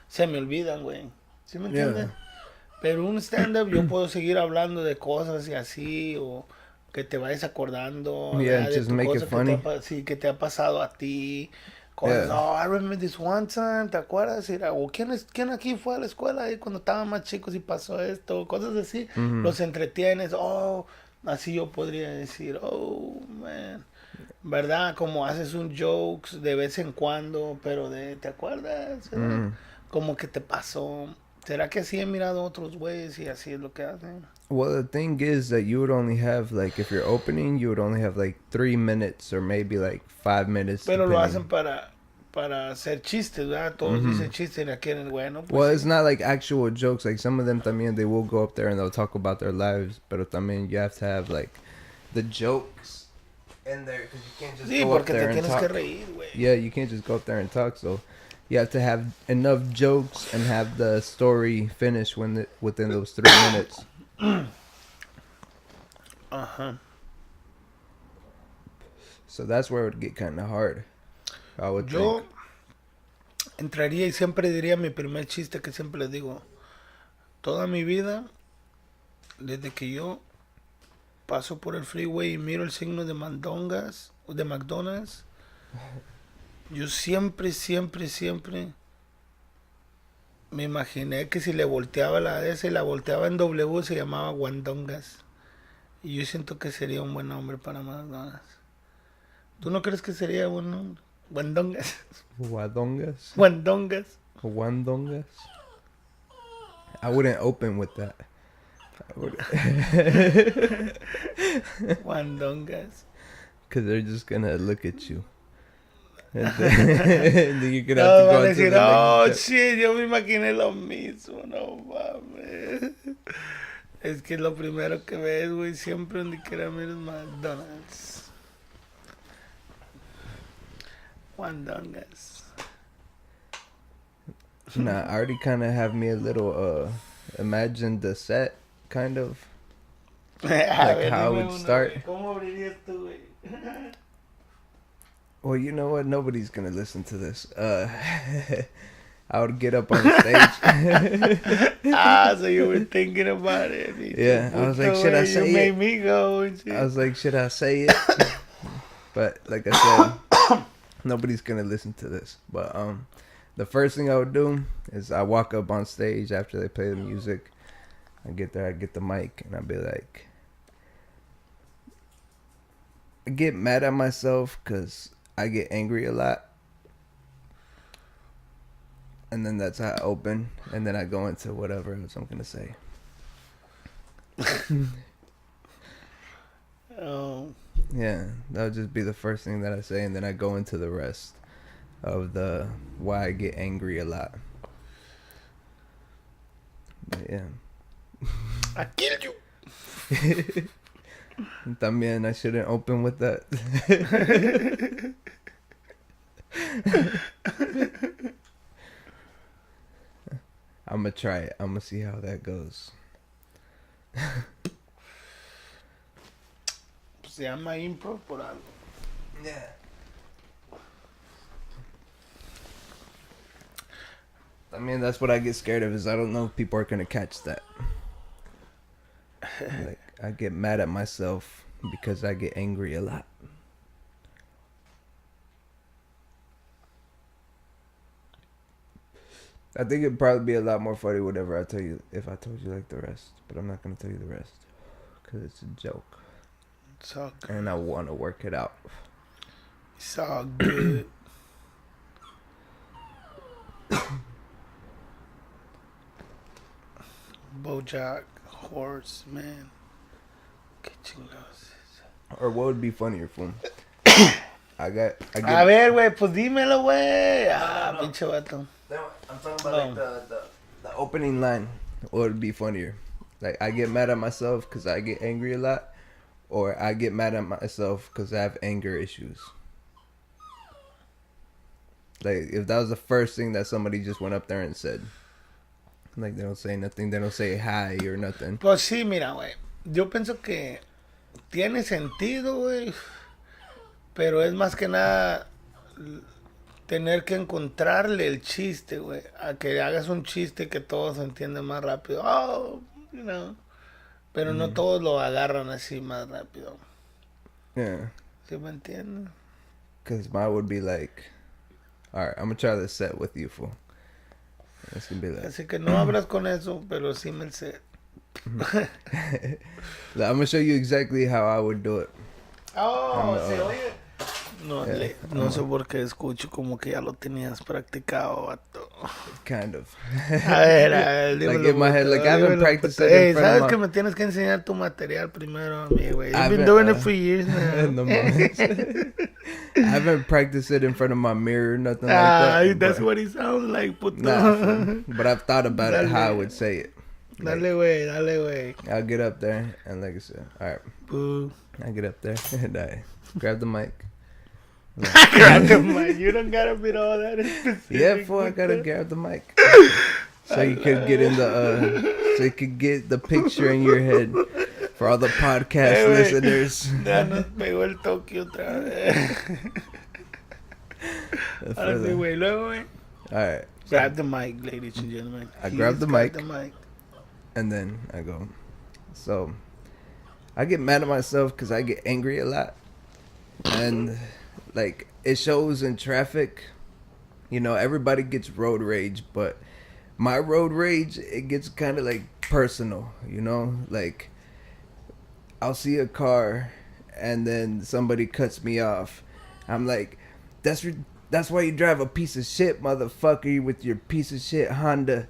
[SPEAKER 2] se me olvidan, güey. ¿Sí me entiendes? Yeah. Pero un stand-up yo puedo seguir hablando de cosas y así, o que te vayas acordando.
[SPEAKER 1] Yeah, de just tu make cosa it funny.
[SPEAKER 2] Que te ha pasado a ti. Cosas, yeah. Oh, I remember this one time, ¿te acuerdas? O ¿quién aquí fue a la escuela ahí cuando estaban más chicos y pasó esto? Cosas así. Mm-hmm. Los entretienes. Oh, así yo podría decir, oh, man. ¿Verdad? Como haces un jokes de vez en cuando, pero ¿te acuerdas? Mm. Como que te pasó. ¿Será que así he mirado otros güeyes y así es lo que hacen?
[SPEAKER 1] Well, the thing is that you would only have, like, if you're opening, you would only have, like, 3 minutes or maybe, like, 5 minutes.
[SPEAKER 2] Pero depending. Lo hacen para hacer chistes, ¿verdad? Todos dicen chistes y la quieren, bueno. Pues
[SPEAKER 1] well,
[SPEAKER 2] sí.
[SPEAKER 1] It's not, like, actual jokes. Like, some of them, también, they will go up there and they'll talk about their lives. Pero también, you have to have, like, the jokes in there. Because you can't just go up there and talk. Sí, porque te tienes que reír, güey. Yeah, you can't just go up there and talk, so... You have to have enough jokes and have the story finished within those 3 minutes.
[SPEAKER 2] Uh-huh.
[SPEAKER 1] So that's where it would get kind of hard. I would think.
[SPEAKER 2] Entraría y siempre diría mi primer chiste que siempre les digo. Toda mi vida, desde que yo paso por el freeway y miro el signo de McDonald's, yo siempre me imaginé que si le volteaba la S y la volteaba en W se llamaba Guandongas. Y yo siento que sería un buen nombre para McDonald's. ¿Tú no crees que sería buen nombre? Guandongas.
[SPEAKER 1] Guandongas.
[SPEAKER 2] Guandongas.
[SPEAKER 1] Guandongas. I wouldn't open with that.
[SPEAKER 2] Guandongas.
[SPEAKER 1] Because they're just gonna look at you. And then you're gonna have to go
[SPEAKER 2] decir, oh shit, yo me imaginé lo mismo, no mames. Es que lo primero que ves, güey, siempre donde quiera mirar McDonald's. Guandongas.
[SPEAKER 1] Nah, I already kind of have me a little, imagine the set, kind of. Like how it would start.
[SPEAKER 2] ¿Cómo abrirías tú, güey?
[SPEAKER 1] Well, you know what? Nobody's going to listen to this. I would get up on the stage.
[SPEAKER 2] So you were thinking about it.
[SPEAKER 1] Yeah, I was like, should I say it?
[SPEAKER 2] You made me go.
[SPEAKER 1] I was like, should I say it? But like I said, nobody's going to listen to this. But the first thing I would do is I walk up on stage after they play the music. I get there, I get the mic, and I'd be like, I get mad at myself because I get angry a lot. And then that's how I open. And then I go into whatever else I'm going to say.
[SPEAKER 2] Oh.
[SPEAKER 1] Yeah, that would just be the first thing that I say. And then I go into the rest of the why I get angry a lot. But yeah.
[SPEAKER 2] I killed you.
[SPEAKER 1] También I shouldn't open with that. I'm gonna try it. I'm gonna see how that goes.
[SPEAKER 2] Se llama impro por algo.
[SPEAKER 1] Yeah. I mean, that's what I get scared of, is I don't know if people are gonna catch that. Like, I get mad at myself because I get angry a lot. I think it'd probably be a lot more funny whatever I tell you if I told you like the rest, but I'm not gonna tell you the rest because it's a joke.
[SPEAKER 2] It's all good.
[SPEAKER 1] And I want to work it out.
[SPEAKER 2] It's all good. Bojack Horseman. Qué chingados.
[SPEAKER 1] Or what would be funnier, fool? I get.
[SPEAKER 2] A ver, güey, pues dímelo, güey. Ah,
[SPEAKER 1] No.
[SPEAKER 2] pinche vato.
[SPEAKER 1] I'm talking about like the opening line. What would be funnier? Like, I get mad at myself because I get angry a lot, or I get mad at myself because I have anger issues. Like, if that was the first thing that somebody just went up there and said. Like, they don't say nothing, they don't say hi or nothing.
[SPEAKER 2] Pues sí, mira, güey. Yo pienso que tiene sentido, güey. Pero es más que nada tener que encontrarle el chiste, güey. A que hagas un chiste que todos entiendan más rápido. Oh, you know. Pero no todos lo agarran así más rápido.
[SPEAKER 1] Yeah.
[SPEAKER 2] ¿Sí me entiendes?
[SPEAKER 1] Because mine would be like, alright, I'm going to try this set with you, fool. It's going to be like,
[SPEAKER 2] Así que no hablas con eso, pero sí me el sé.
[SPEAKER 1] I'm going to show you exactly how I would do it.
[SPEAKER 2] Oh, se oye. No,
[SPEAKER 1] Yeah,
[SPEAKER 2] no sé por qué escucho como que ya lo tenías practicado, vato.
[SPEAKER 1] Kind of.
[SPEAKER 2] A ver, dímelo.
[SPEAKER 1] Like in my head, like I haven't practiced it
[SPEAKER 2] Hey,
[SPEAKER 1] in front
[SPEAKER 2] sabes
[SPEAKER 1] of
[SPEAKER 2] que
[SPEAKER 1] my...
[SPEAKER 2] me tienes que enseñar tu material primero a mí, güey.
[SPEAKER 1] I've
[SPEAKER 2] You've been
[SPEAKER 1] been,
[SPEAKER 2] doing it for years now.
[SPEAKER 1] No mames. I haven't practiced it in front of my mirror, nothing like
[SPEAKER 2] Ah,
[SPEAKER 1] that.
[SPEAKER 2] that's
[SPEAKER 1] but,
[SPEAKER 2] what he sounds like, puto.
[SPEAKER 1] nah, fool. But I've thought about it, how I
[SPEAKER 2] Dale.
[SPEAKER 1] would say it.
[SPEAKER 2] Dale, güey, dale, güey.
[SPEAKER 1] I'll get up there, and like I said, alright,
[SPEAKER 2] Boo.
[SPEAKER 1] I get up there, and I grab the mic.
[SPEAKER 2] Grab the mic. You don't gotta be all that specific.
[SPEAKER 1] Yeah, fool, I gotta grab the mic. So you could get in the, so you could get the picture in your head for all the podcast
[SPEAKER 2] Hey, wait.
[SPEAKER 1] listeners.
[SPEAKER 2] Ya nos pegó el Toker otra vez. Ahora sí, güey. Luego, güey.
[SPEAKER 1] Alright.
[SPEAKER 2] Grab the mic, ladies and gentlemen.
[SPEAKER 1] I grab the
[SPEAKER 2] Please
[SPEAKER 1] mic.
[SPEAKER 2] grab the mic.
[SPEAKER 1] And then I go. So I get mad at myself because I get angry a lot. And like, it shows in traffic. You know, everybody gets road rage, but my road rage, it gets kind of like personal, you know? Like, I'll see a car and then somebody cuts me off. I'm like, that's why you drive a piece of shit, motherfucker, with your piece of shit Honda.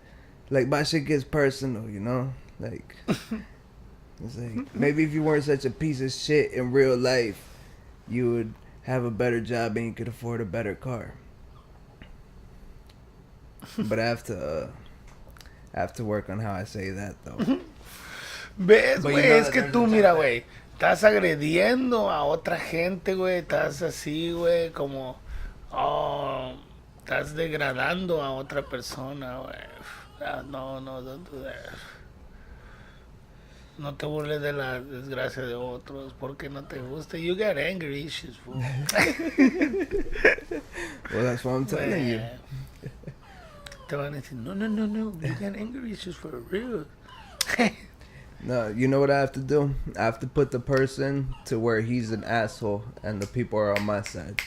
[SPEAKER 1] Like, my shit gets personal, you know? Like, it's like, maybe if you weren't such a piece of shit in real life, you would have a better job and you could afford a better car. But I have to work on how I say that, though.
[SPEAKER 2] ¿Ves,
[SPEAKER 1] But
[SPEAKER 2] güey?
[SPEAKER 1] you know
[SPEAKER 2] Es
[SPEAKER 1] that
[SPEAKER 2] que
[SPEAKER 1] there's
[SPEAKER 2] tú,
[SPEAKER 1] a
[SPEAKER 2] mira,
[SPEAKER 1] time.
[SPEAKER 2] güey. Estás agrediendo a otra gente, güey. Estás así, güey, como... Oh, estás degradando a otra persona, güey. Ah, no, don't do that. No te burles de la desgracia de otros porque no te gusta. You got anger issues, fool.
[SPEAKER 1] Well, that's what I'm telling you.
[SPEAKER 2] Te van a decir, no. You got anger issues for real.
[SPEAKER 1] No, you know what I have to do? I have to put the person to where he's an asshole and the people are on my side.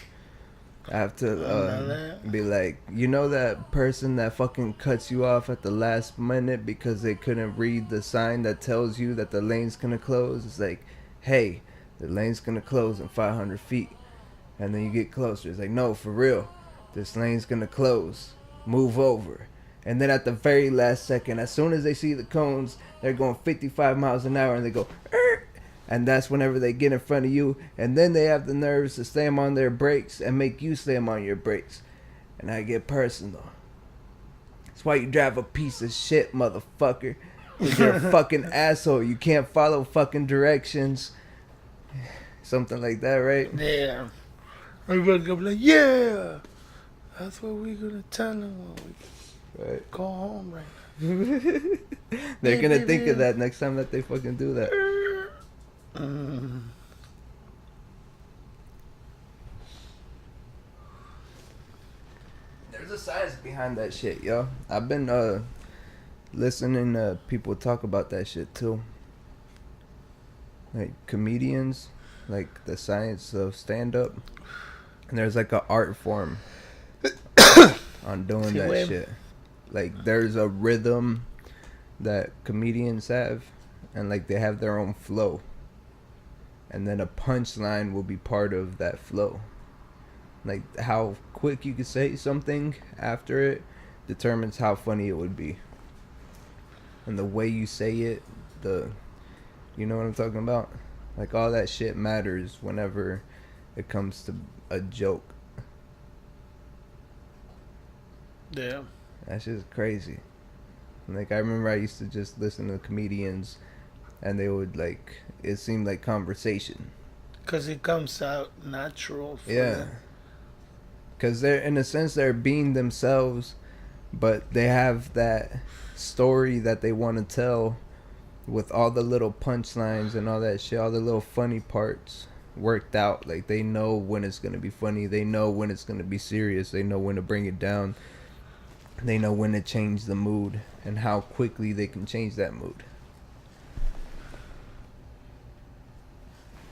[SPEAKER 1] I have to be like, you know that person that fucking cuts you off at the last minute because they couldn't read the sign that tells you that the lane's gonna close? It's like, hey, the lane's gonna close in 500 feet. And then you get closer. It's like, no, for real, this lane's gonna close. Move over. And then at the very last second, as soon as they see the cones, they're going 55 miles an hour and they go, "Er!" And that's whenever they get in front of you. And then they have the nerves to slam on their brakes and make you slam on your brakes. And I get personal. That's why you drive a piece of shit, motherfucker. 'Cause you're a fucking asshole. You can't follow fucking directions. Something like that, right?
[SPEAKER 2] Yeah. I'm like, yeah. That's what we're gonna tell them when we
[SPEAKER 1] Right.
[SPEAKER 2] go home right
[SPEAKER 1] They're gonna think of that next time that they fucking do that.
[SPEAKER 2] now.
[SPEAKER 1] There's a science behind that shit, yo. I've been listening to people talk about that shit too. Like comedians, like the science of stand up. And there's like an art form on doing that shit. Like there's a rhythm that comedians have, and like they have their own flow. And then a punchline will be part of that flow. Like how quick you can say something after it determines how funny it would be. And the way you say it, you know what I'm talking about? Like all that shit matters whenever it comes to a joke.
[SPEAKER 2] Yeah.
[SPEAKER 1] That's just crazy. Like I remember I used to just listen to comedians and they would like, it seemed like conversation.
[SPEAKER 2] Because it comes out natural.
[SPEAKER 1] Yeah. Because they're, in a sense, they're being themselves, but they have that story that they want to tell with all the little punchlines and all that shit, all the little funny parts worked out. Like they know when it's going to be funny. They know when it's going to be serious. They know when to bring it down. They know when to change the mood and how quickly they can change that mood.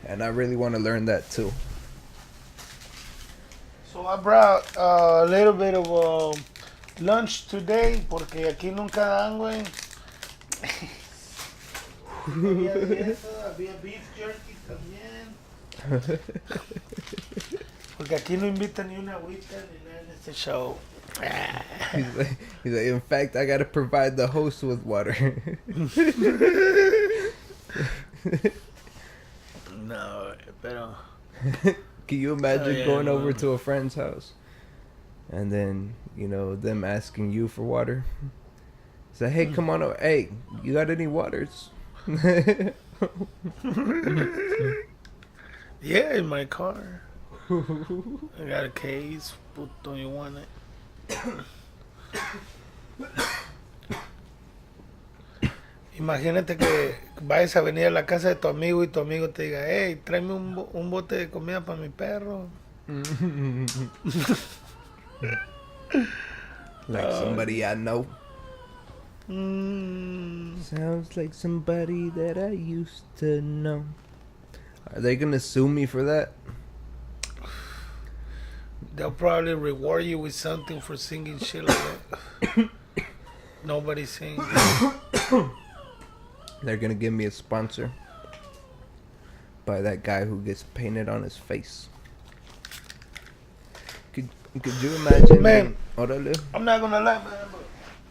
[SPEAKER 1] And I really want to learn that too.
[SPEAKER 2] So I brought a little bit of lunch today, porque aquí nunca dan, güey. Había beef jerky también. Porque aquí no invitan ni una agüita ni nada en este show.
[SPEAKER 1] He's like, in fact, I gotta provide the host with water.
[SPEAKER 2] No, pero...
[SPEAKER 1] Can you imagine going over to a friend's house and then, you know, them asking you for water? Say, hey, come on over. Hey, you got any waters?
[SPEAKER 2] Yeah, in my car. I got a case. Puto, you want it? Imagínate que vayas a venir a la casa de tu amigo y tu amigo te diga, hey, tráeme un bote de comida para mi perro.
[SPEAKER 1] Like somebody I know. Sounds like somebody that I used to know. Are they gonna sue me for that?
[SPEAKER 2] They'll probably reward you with something for singing shit like that. Nobody sings.
[SPEAKER 1] They're gonna give me a sponsor by that guy who gets painted on his face. Could you imagine?
[SPEAKER 2] Man,
[SPEAKER 1] Orale?
[SPEAKER 2] I'm not gonna lie, man, but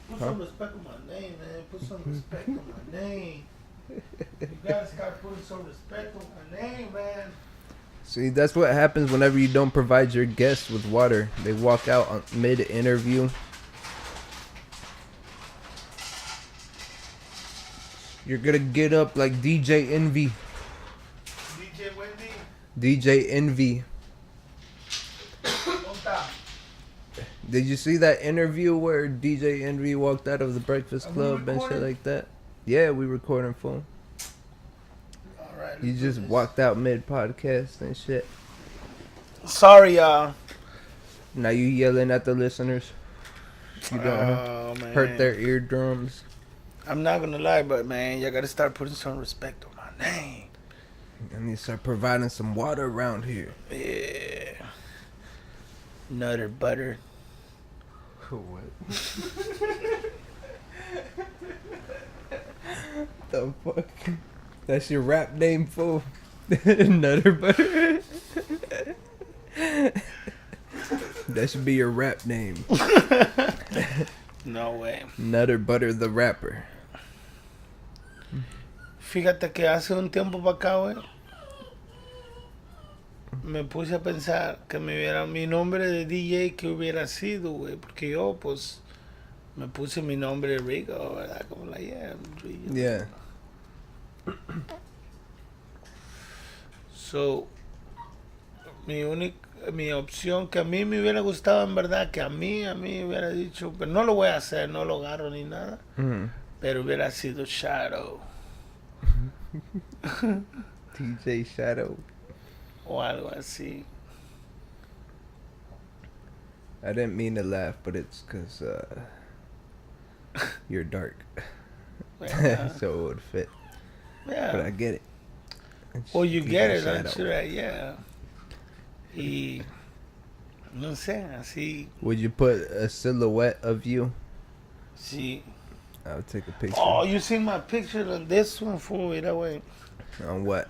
[SPEAKER 2] put some respect on my name, man. Put some respect on my name. You gotta start putting some respect on my name, man.
[SPEAKER 1] See, that's what happens whenever you don't provide your guests with water. They walk out on mid-interview. You're gonna get up like DJ Envy.
[SPEAKER 2] DJ Wendy.
[SPEAKER 1] DJ Envy. Did you see that interview where DJ Envy walked out of the Breakfast Club and shit like that? Yeah, we recording phone.
[SPEAKER 2] Alright.
[SPEAKER 1] You just walked out mid-podcast and shit.
[SPEAKER 2] Sorry, y'all.
[SPEAKER 1] Now you yelling at the listeners. You don't hurt their eardrums.
[SPEAKER 2] I'm not gonna lie, but man, you gotta start putting some respect on my name.
[SPEAKER 1] And you start providing some water around here.
[SPEAKER 2] Yeah. Nutter butter.
[SPEAKER 1] What? The fuck? That's your rap name, fool? Nutter butter? That should be your rap name.
[SPEAKER 2] No way.
[SPEAKER 1] Nutter Butter the Rapper.
[SPEAKER 2] Fíjate que hace un tiempo para acá, güey, me puse a pensar que me hubiera mi nombre de DJ que hubiera sido, güey, porque yo, pues, me puse mi nombre Rigo, ¿verdad? Como la Rigo.
[SPEAKER 1] Yeah.
[SPEAKER 2] So, mi único, mi opción que a mí me hubiera gustado, en verdad, que a mí hubiera dicho, pero no lo voy a hacer, no lo agarro ni nada, pero hubiera sido Shadow.
[SPEAKER 1] DJ Shadow.
[SPEAKER 2] O algo así.
[SPEAKER 1] I didn't mean to laugh, but it's because you're dark. So it would fit.
[SPEAKER 2] Yeah.
[SPEAKER 1] But I get it.
[SPEAKER 2] Well, you
[SPEAKER 1] DJ
[SPEAKER 2] get it,
[SPEAKER 1] Shadow.
[SPEAKER 2] that's right, yeah. Y no sé, así.
[SPEAKER 1] Would you put a silhouette of you?
[SPEAKER 2] Sí.
[SPEAKER 1] I'll take a picture.
[SPEAKER 2] Oh, you seen my picture on this one, fool, mira, güey.
[SPEAKER 1] On what?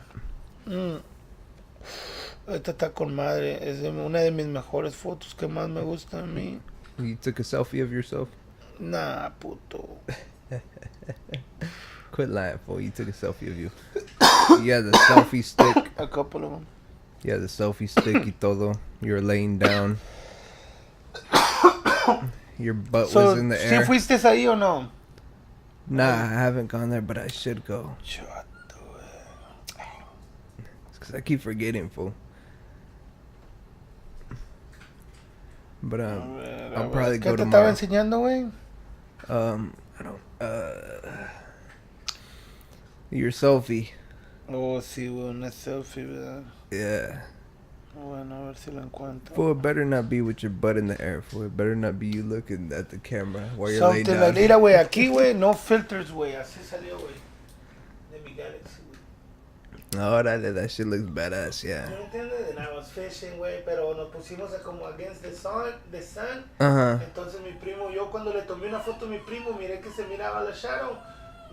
[SPEAKER 2] Esta está con madre. Es una de mis mejores fotos que más me gusta a mí.
[SPEAKER 1] You took a selfie of yourself?
[SPEAKER 2] Nah, puto.
[SPEAKER 1] Quit lying, fool. You took a selfie of you. You had the selfie stick.
[SPEAKER 2] A couple of them.
[SPEAKER 1] You had the selfie stick y todo. You were laying down. Your butt was in the air.
[SPEAKER 2] ¿Sí fuiste ahí o no?
[SPEAKER 1] Nah, I haven't gone there, but I should go.
[SPEAKER 2] Chato,
[SPEAKER 1] It's because I keep forgetting, fool. But I'll probably go
[SPEAKER 2] ¿Qué te
[SPEAKER 1] tomorrow.
[SPEAKER 2] estaba enseñando, güey?
[SPEAKER 1] I don't. Your selfie.
[SPEAKER 2] Oh, sí, güey, una selfie, ¿verdad?
[SPEAKER 1] Yeah.
[SPEAKER 2] Bueno, a ver si la encuentro.
[SPEAKER 1] Fool, it better not be with your butt in the air. Fool, it better not be you looking at the camera while you're
[SPEAKER 2] Something
[SPEAKER 1] laying
[SPEAKER 2] like,
[SPEAKER 1] down.
[SPEAKER 2] mira, güey, aquí, güey, no filters, güey. Así salió, güey. De mi Galaxy, güey.
[SPEAKER 1] Oh, that shit looks badass, yeah.
[SPEAKER 2] ¿Me entiendes? And I was fishing, güey, pero nos pusimos como against the sun.
[SPEAKER 1] Uh-huh.
[SPEAKER 2] Entonces mi primo, yo cuando le tomé una foto a mi primo, miré que se miraba la shadow.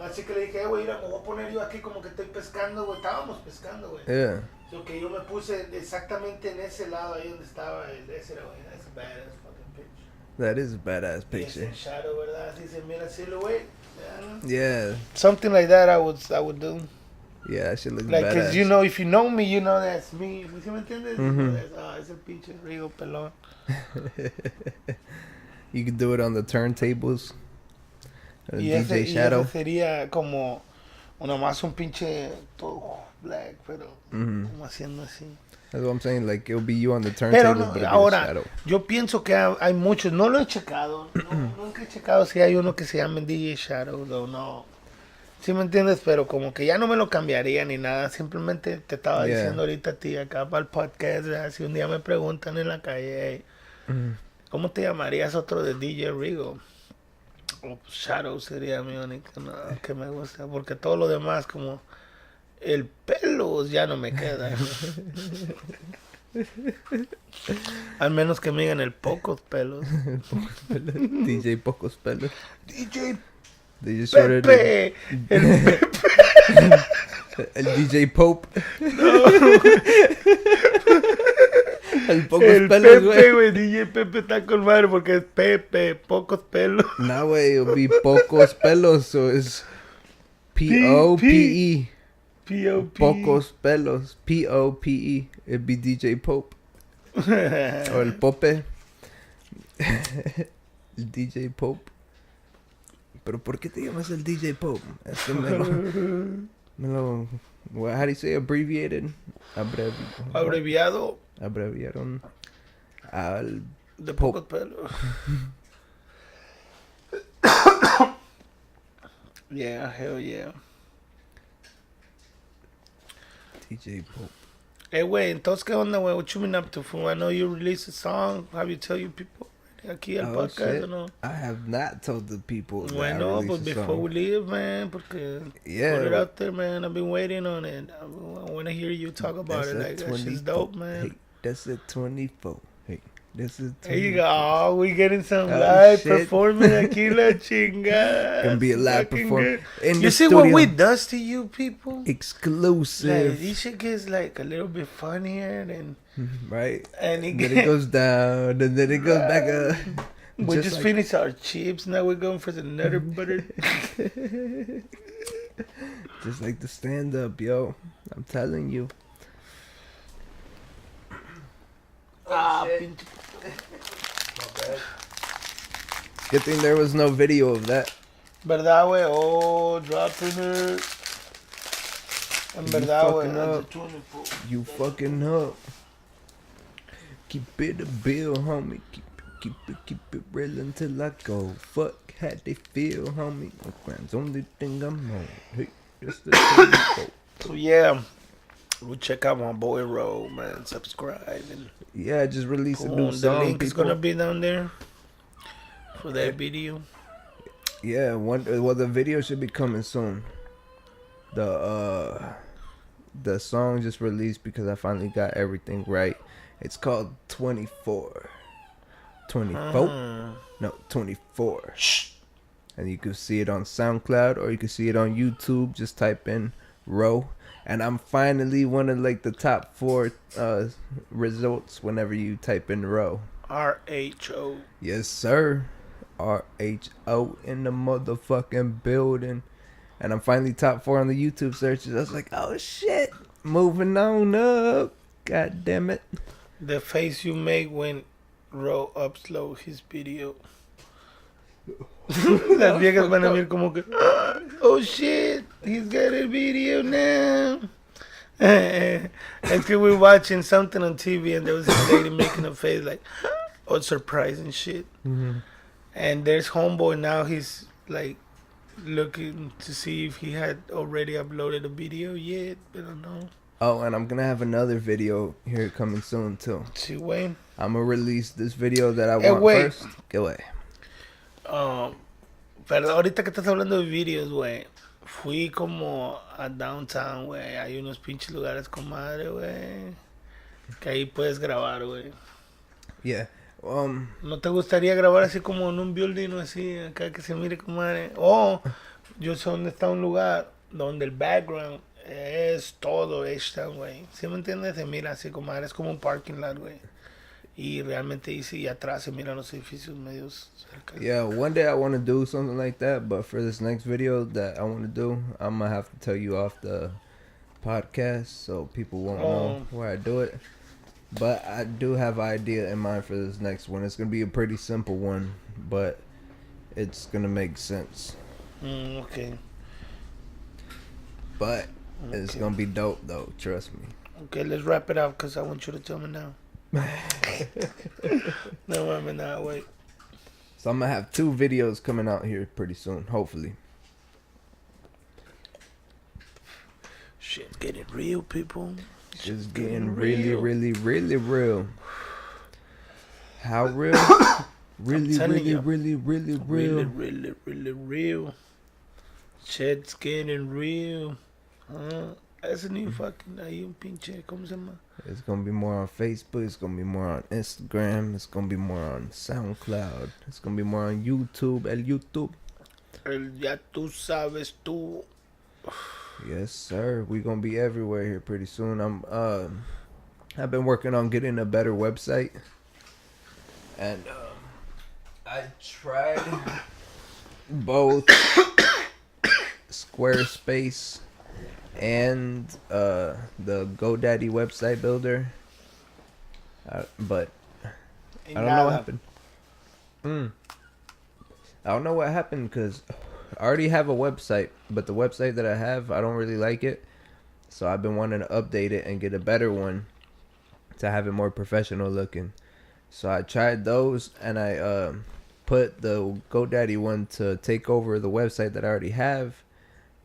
[SPEAKER 2] Así que le dije, güey, mira, me voy a poner yo aquí como que estoy pescando, güey. Estábamos pescando, güey.
[SPEAKER 1] Yeah.
[SPEAKER 2] So que yo me puse exactamente en ese lado, ahí donde estaba ese, güey. That's a badass fucking picture.
[SPEAKER 1] That is a badass
[SPEAKER 2] Y
[SPEAKER 1] picture.
[SPEAKER 2] ese shadow, ¿verdad? Así se mira silhouette.
[SPEAKER 1] Yeah.
[SPEAKER 2] Something like that I would do.
[SPEAKER 1] Yeah, that shit looks
[SPEAKER 2] Like,
[SPEAKER 1] badass.
[SPEAKER 2] cause you know, if you know me, you know that's me. ¿Sí me entiendes?
[SPEAKER 1] Mhm.
[SPEAKER 2] Es el pinche Rigo pelón.
[SPEAKER 1] You could do it on the turntables.
[SPEAKER 2] Y
[SPEAKER 1] DJ Shadow.
[SPEAKER 2] ese sería como más un pinche todo black, pero como haciendo así.
[SPEAKER 1] That's what I'm saying. Like, it'll be you on the
[SPEAKER 2] Pero
[SPEAKER 1] turntables,
[SPEAKER 2] no,
[SPEAKER 1] but it'll be the
[SPEAKER 2] ahora,
[SPEAKER 1] shadow.
[SPEAKER 2] yo pienso que hay muchos, no lo he checado, nunca he checado si hay uno que se llama DJ Shadow o no. ¿Sí me entiendes? Pero como que ya no me lo cambiaría ni nada. Simplemente te estaba
[SPEAKER 1] Yeah.
[SPEAKER 2] diciendo ahorita a ti acá para el podcast, ¿verdad? Si un día me preguntan en la calle, hey, ¿cómo te llamarías otro de DJ Rigo? O Shadow sería mi único que me gusta. Porque todo lo demás como el pelo ya no me queda. Al menos que me digan el pocos pelos.
[SPEAKER 1] DJ Pocos Pelos.
[SPEAKER 2] DJ
[SPEAKER 1] They just shorted
[SPEAKER 2] Pepe. El Pepe.
[SPEAKER 1] el DJ Pope. El Pocos
[SPEAKER 2] El
[SPEAKER 1] Pelos,
[SPEAKER 2] Pepe,
[SPEAKER 1] güey.
[SPEAKER 2] güey. DJ Pepe está con madre porque es Pepe, pocos pelos.
[SPEAKER 1] Nah, güey, it'll be Pocos Pelos, so it's P-O-P-E.
[SPEAKER 2] P.O.P.
[SPEAKER 1] Pocos Pelos. P-O-P-E. It'd be DJ Pope. O el Pope. El DJ Pope. Pero ¿por qué te llamas el DJ Pope? Este me lo how do you say abbreviated?
[SPEAKER 2] Abreviado
[SPEAKER 1] Abreviaron al
[SPEAKER 2] de
[SPEAKER 1] Pope.
[SPEAKER 2] pocos pelos. Yeah, hell yeah.
[SPEAKER 1] DJ Pope.
[SPEAKER 2] Hey, güey, entonces, ¿qué onda, güey? What you been up to, fool? I know you released a song. Have you tell you people aquí al podcast,
[SPEAKER 1] shit.
[SPEAKER 2] ¿o no?
[SPEAKER 1] I have not told the people that
[SPEAKER 2] Bueno,
[SPEAKER 1] I
[SPEAKER 2] but
[SPEAKER 1] released a
[SPEAKER 2] before
[SPEAKER 1] song.
[SPEAKER 2] we leave, man, porque
[SPEAKER 1] Yeah.
[SPEAKER 2] put it out there, man. I've been waiting on it. I want to hear you talk about
[SPEAKER 1] That's
[SPEAKER 2] it.
[SPEAKER 1] a
[SPEAKER 2] Like, that
[SPEAKER 1] 24.
[SPEAKER 2] shit's dope, man.
[SPEAKER 1] Hey, that's a 24. Hey, that's a 24.
[SPEAKER 2] There you go. Oh, we getting some
[SPEAKER 1] Oh,
[SPEAKER 2] live
[SPEAKER 1] shit.
[SPEAKER 2] performance aquí, la chingada.
[SPEAKER 1] Gonna be a live
[SPEAKER 2] Fucking
[SPEAKER 1] performance
[SPEAKER 2] good.
[SPEAKER 1] in
[SPEAKER 2] You
[SPEAKER 1] the
[SPEAKER 2] see
[SPEAKER 1] studio.
[SPEAKER 2] what we does to you people? Like,
[SPEAKER 1] Exclusive.
[SPEAKER 2] this shit gets like a little bit funnier and
[SPEAKER 1] Right?
[SPEAKER 2] and it
[SPEAKER 1] Then it goes down, and then it goes back up.
[SPEAKER 2] we just
[SPEAKER 1] like-
[SPEAKER 2] finished our chips. Now we're going for another butter.
[SPEAKER 1] Just like the stand up, yo. I'm telling you.
[SPEAKER 2] Pinche.
[SPEAKER 1] Good thing there was no video of that.
[SPEAKER 2] ¿Verdad, güey? Oh, dropping it. En
[SPEAKER 1] You
[SPEAKER 2] verdad, güey.
[SPEAKER 1] fucking up.
[SPEAKER 2] that's a 24.
[SPEAKER 1] You fucking up. Keep it a bill, homie. Keep it real until I go. Fuck how they feel, homie. My grand's only thing I'm on. Hey, that's the thing.
[SPEAKER 2] So yeah, go check out my boy Ro, man. Subscribe and
[SPEAKER 1] Yeah, I just released a new
[SPEAKER 2] the
[SPEAKER 1] song.
[SPEAKER 2] link is gonna be down there for that video.
[SPEAKER 1] Yeah, well the video should be coming soon. The song just released because I finally got everything right. It's called 24. 24? No, 24. And you can see it on SoundCloud or you can see it on YouTube. Just type in Ro. And I'm finally one of like the top 4 results whenever you type in Ro.
[SPEAKER 2] RHO.
[SPEAKER 1] Yes, sir. RHO in the motherfucking building. And I'm finally top 4 on the YouTube searches. I was like, oh shit. Moving on up. God damn it.
[SPEAKER 2] The face you make when Ro upload his video. Las viejas van a ver como que, oh shit, he's got a video now. Until we're watching something on TV and there was a lady making a face like, oh, surprising shit.
[SPEAKER 1] Mm-hmm.
[SPEAKER 2] And there's homeboy now, he's like looking to see if he had already uploaded a video yet. I don't know.
[SPEAKER 1] Oh, and I'm gonna have another video here coming soon too.
[SPEAKER 2] Sí, güey.
[SPEAKER 1] I'm gonna release this video that I want first. Go away.
[SPEAKER 2] Pero ahorita que estás hablando de videos, güey, fui como a downtown, güey. Hay unos pinches lugares con madre, güey, que ahí puedes grabar, güey.
[SPEAKER 1] Yeah.
[SPEAKER 2] ¿No te gustaría grabar así como en un building o así, acá que se mire con madre? Oh, yo sé dónde está un lugar donde el background es todo H-Town, güey. ¿Sí me entiendes? Se mira así como madre, es como un parking lot, güey. Y realmente y atrás se miran los edificios medios cerca.
[SPEAKER 1] Yeah, one day I want to do something like that, but for this next video that I want to do, I'm gonna have to tell you off the podcast so people won't know where I do it. But I do have an idea in mind for this next one. It's gonna be a pretty simple one, but it's gonna make sense.
[SPEAKER 2] Okay.
[SPEAKER 1] But it's gonna be dope though, trust me.
[SPEAKER 2] Okay, let's wrap it up because I want you to tell me now. No, I'm not. Wait.
[SPEAKER 1] So I'm gonna have 2 videos coming out here pretty soon, hopefully.
[SPEAKER 2] Shit's getting real, people.
[SPEAKER 1] It's getting really, really, really real. How real? Really, really, really, really real.
[SPEAKER 2] Really, really real. Shit's getting real. That's a new fucking. Ahí un pinche. ¿Cómo se llama?
[SPEAKER 1] It's gonna be more on Facebook. It's gonna be more on Instagram. It's gonna be more on SoundCloud. It's gonna be more on YouTube. El YouTube.
[SPEAKER 2] Ya tú sabes tú.
[SPEAKER 1] Yes, sir. We're gonna be everywhere here pretty soon. I've been working on getting a better website, and I tried both Squarespace and the GoDaddy website builder, but I don't know what happened. I don't know what happened because I already have a website, but the website that I have, I don't really like it. So I've been wanting to update it and get a better one to have it more professional looking. So I tried those, and I put the GoDaddy one to take over the website that I already have.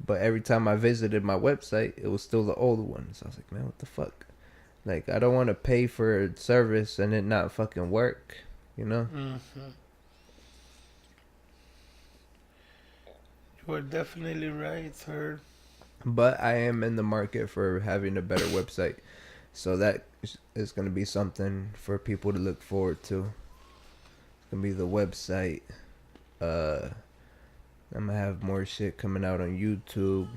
[SPEAKER 1] But every time I visited my website, it was still the old one. So I was like, man, what the fuck? Like, I don't want to pay for a service and it not fucking work, you know?
[SPEAKER 2] Mm-hmm. You are definitely right, sir.
[SPEAKER 1] But I am in the market for having a better website. So that is going to be something for people to look forward to. It's going to be the website. I'm going to have more shit coming out on YouTube.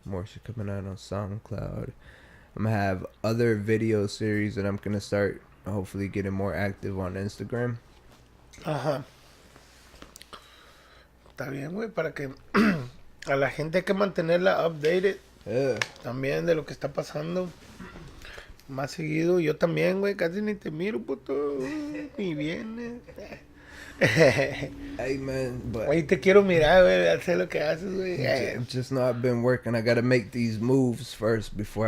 [SPEAKER 1] More shit coming out on SoundCloud. I'm going to have other video series that I'm going to start hopefully getting more active on Instagram.
[SPEAKER 2] Ajá. Está bien, güey, para que a la gente hay que mantenerla updated. También de lo que está pasando. Más seguido. Yo también, güey, casi ni te miro, puto. Ni vienes.
[SPEAKER 1] Hey, man, but...
[SPEAKER 2] Güey, te quiero mirar, güey, hacer lo que haces, güey.
[SPEAKER 1] Just know I've been working. I gotta make these moves first before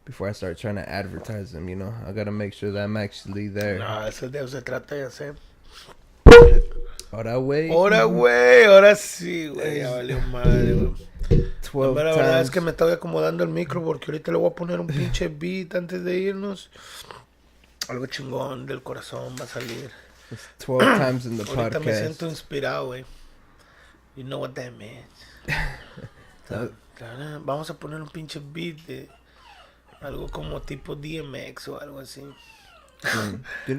[SPEAKER 1] before I start trying to advertise them, you know. I gotta make sure that I'm actually there.
[SPEAKER 2] No, eso de eso se trata de hacer.
[SPEAKER 1] Ahora, güey.
[SPEAKER 2] Ahora, güey, ahora sí, güey, ya valió madre, güey.
[SPEAKER 1] 12
[SPEAKER 2] La verdad es
[SPEAKER 1] times.
[SPEAKER 2] que me estoy acomodando el micro porque ahorita le voy a poner un pinche beat antes de irnos. Algo chingón del corazón va a salir.
[SPEAKER 1] It's 12 times in the
[SPEAKER 2] Ahorita me siento
[SPEAKER 1] podcast.
[SPEAKER 2] inspirado, güey. You know what that means. Vamos a poner un pinche beat de algo como tipo DMX o algo así. There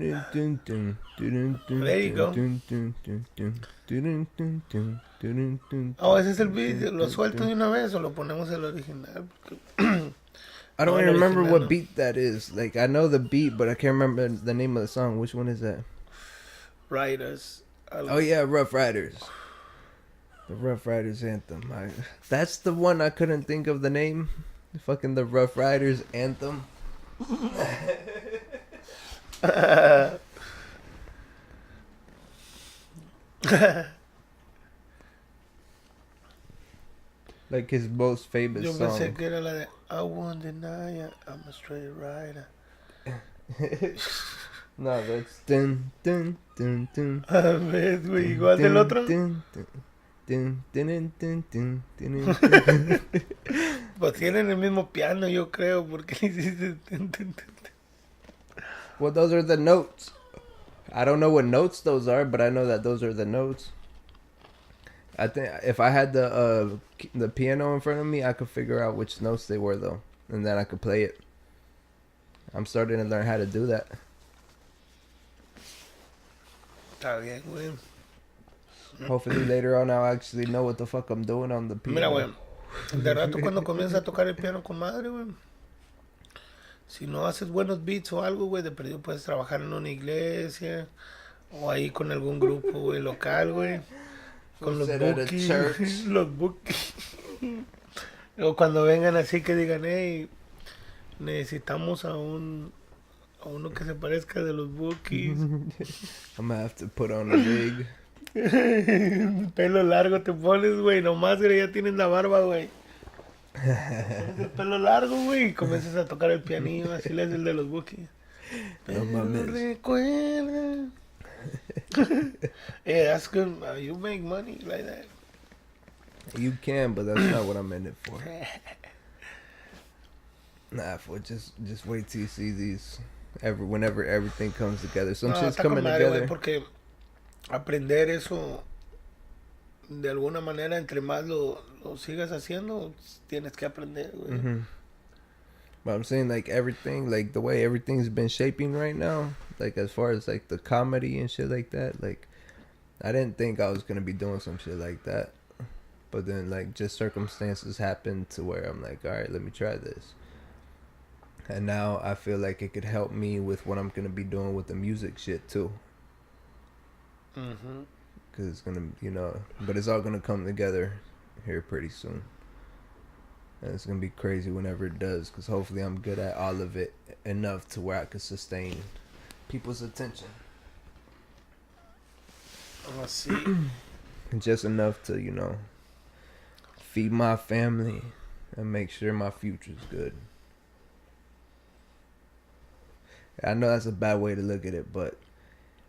[SPEAKER 2] you go. Oh, ese es el beat. ¿Lo suelto de una vez o lo ponemos el original? Porque
[SPEAKER 1] I don't
[SPEAKER 2] No,
[SPEAKER 1] even remember
[SPEAKER 2] original,
[SPEAKER 1] what
[SPEAKER 2] no.
[SPEAKER 1] beat that is. Like, I know the beat, but I can't remember the name of the song. Which one is that?
[SPEAKER 2] Riders.
[SPEAKER 1] Oh, yeah, Rough Riders. The Rough Riders anthem. That's the one I couldn't think of the name. Fucking the Rough Riders anthem. Like his most famous
[SPEAKER 2] Yo
[SPEAKER 1] song.
[SPEAKER 2] pensé que era la de I won't deny it, I'm a straight rider.
[SPEAKER 1] No, that's dun dun dun dun.
[SPEAKER 2] A ver, güey, igual del otro.
[SPEAKER 1] Dun, dun, dun, dun, dun, dun, dun, dun.
[SPEAKER 2] Pues tienen el mismo piano, yo creo, porque le hiciste.
[SPEAKER 1] Well, those are the notes. I don't know what notes those are, but I know that those are the notes. I think if I had the piano in front of me, I could figure out which notes they were though, and then I could play it. I'm starting to learn how to do that.
[SPEAKER 2] Está bien, güey.
[SPEAKER 1] Hopefully later on I'll actually know what the fuck I'm doing on the piano.
[SPEAKER 2] Mira, güey. De rato cuando comienzas a tocar el piano con madre, güey. Si no haces buenos beats o algo, güey, de perdido puedes trabajar en una iglesia o ahí con algún grupo, güey, local, güey. Con los
[SPEAKER 1] Sit at a
[SPEAKER 2] bookies.
[SPEAKER 1] church.
[SPEAKER 2] Los bookies. O cuando vengan así que digan, hey, necesitamos a uno que se parezca de los bookies.
[SPEAKER 1] I'm gonna have to put on a wig.
[SPEAKER 2] Pelo largo te pones, güey. Nomás, güey, ya tienes la barba, güey. El pelo largo, güey. Y comienzas a tocar el pianillo. Así le es el de los bookies. Pero
[SPEAKER 1] mames.
[SPEAKER 2] recuerda. Yeah, that's good. You make money like that.
[SPEAKER 1] You can, but that's not what I'm in it for. Nah, for just wait till you see these. Whenever everything comes together, some shit's
[SPEAKER 2] está con
[SPEAKER 1] coming
[SPEAKER 2] madre,
[SPEAKER 1] together.
[SPEAKER 2] güey, porque aprender eso de alguna manera, entre más lo sigas haciendo, tienes que aprender, güey.
[SPEAKER 1] Mm-hmm. But I'm saying like everything, like the way everything's been shaping right now, like as far as like the comedy and shit like that, like I didn't think I was gonna be doing some shit like that, but then like just circumstances happened to where I'm like, all right, let me try this. And now I feel like it could help me with what I'm gonna be doing with the music shit too.
[SPEAKER 2] Mm-hmm.
[SPEAKER 1] Cause it's gonna, you know, but it's all gonna come together here pretty soon. And it's gonna be crazy whenever it does. Cause hopefully I'm good at all of it enough to where I could sustain people's attention.
[SPEAKER 2] Así.
[SPEAKER 1] Just enough to, you know, feed my family and make sure my future's good. I know that's a bad way to look at it, but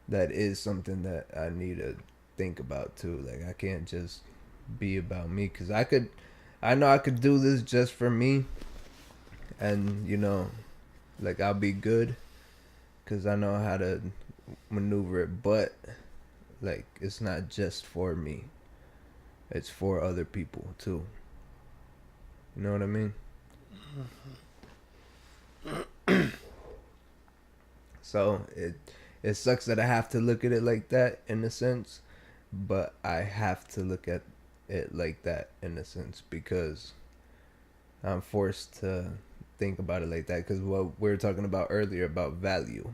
[SPEAKER 1] that is something that I need to think about too. Like I can't just be about me, because I know I could do this just for me, and you know, like I'll be good because I know how to maneuver it, but like it's not just for me, it's for other people too. You know what I mean? So it sucks that I have to look at it like that in a sense, but I have to look at it like that in a sense because I'm forced to think about it like that, because what we were talking about earlier about value.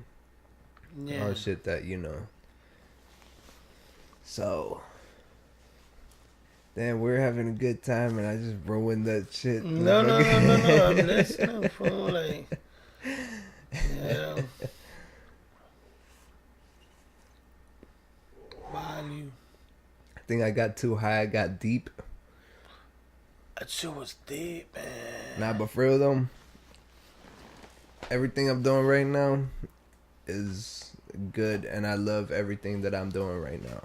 [SPEAKER 2] Yeah.
[SPEAKER 1] Or shit that, you know. So damn, we're having a good time and I just ruined that shit.
[SPEAKER 2] No. I'm listening, fool. Like, yeah. Value.
[SPEAKER 1] I think I got too high, I got deep.
[SPEAKER 2] That shit was deep, man.
[SPEAKER 1] Nah, but for real though, everything I'm doing right now is good, and I love everything that I'm doing right now.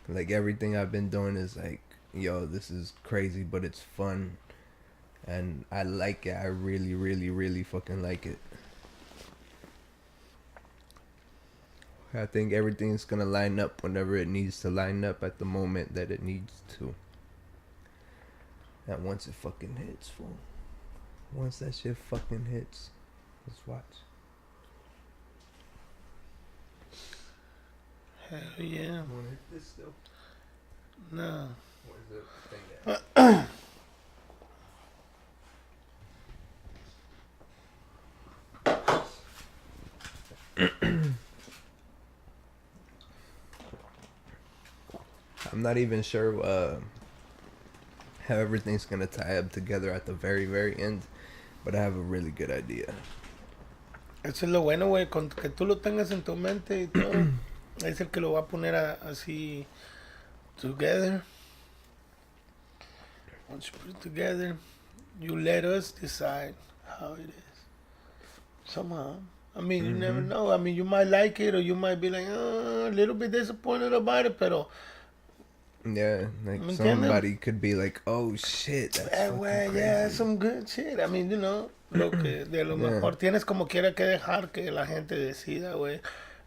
[SPEAKER 1] Like, everything I've been doing is like, yo, this is crazy, but it's fun, and I like it. I really, really, really fucking like it. I think everything's gonna line up whenever it needs to line up at the moment that it needs to. And once it fucking hits, fool. Once that shit fucking hits, let's watch.
[SPEAKER 2] Hell yeah.
[SPEAKER 1] Wanna hit this still?
[SPEAKER 2] No.
[SPEAKER 1] Where's the thing at? I'm not even sure how everything's gonna tie up together at the very, very end, but I have a really good idea.
[SPEAKER 2] Eso es lo bueno, güey, con que tú lo tengas en tu mente y todo. Es el que lo va a poner así together. Once you put it together, you let us decide how it is. Somehow. I mean, you never know. I mean, you might like it or you might be like, a little bit disappointed about it, pero...
[SPEAKER 1] Yeah, like somebody could be like, oh shit, that's fucking crazy.
[SPEAKER 2] Yeah, some good shit. I mean, you know, lo que de lo mejor tienes como quiera que dejar que la gente decida, güey.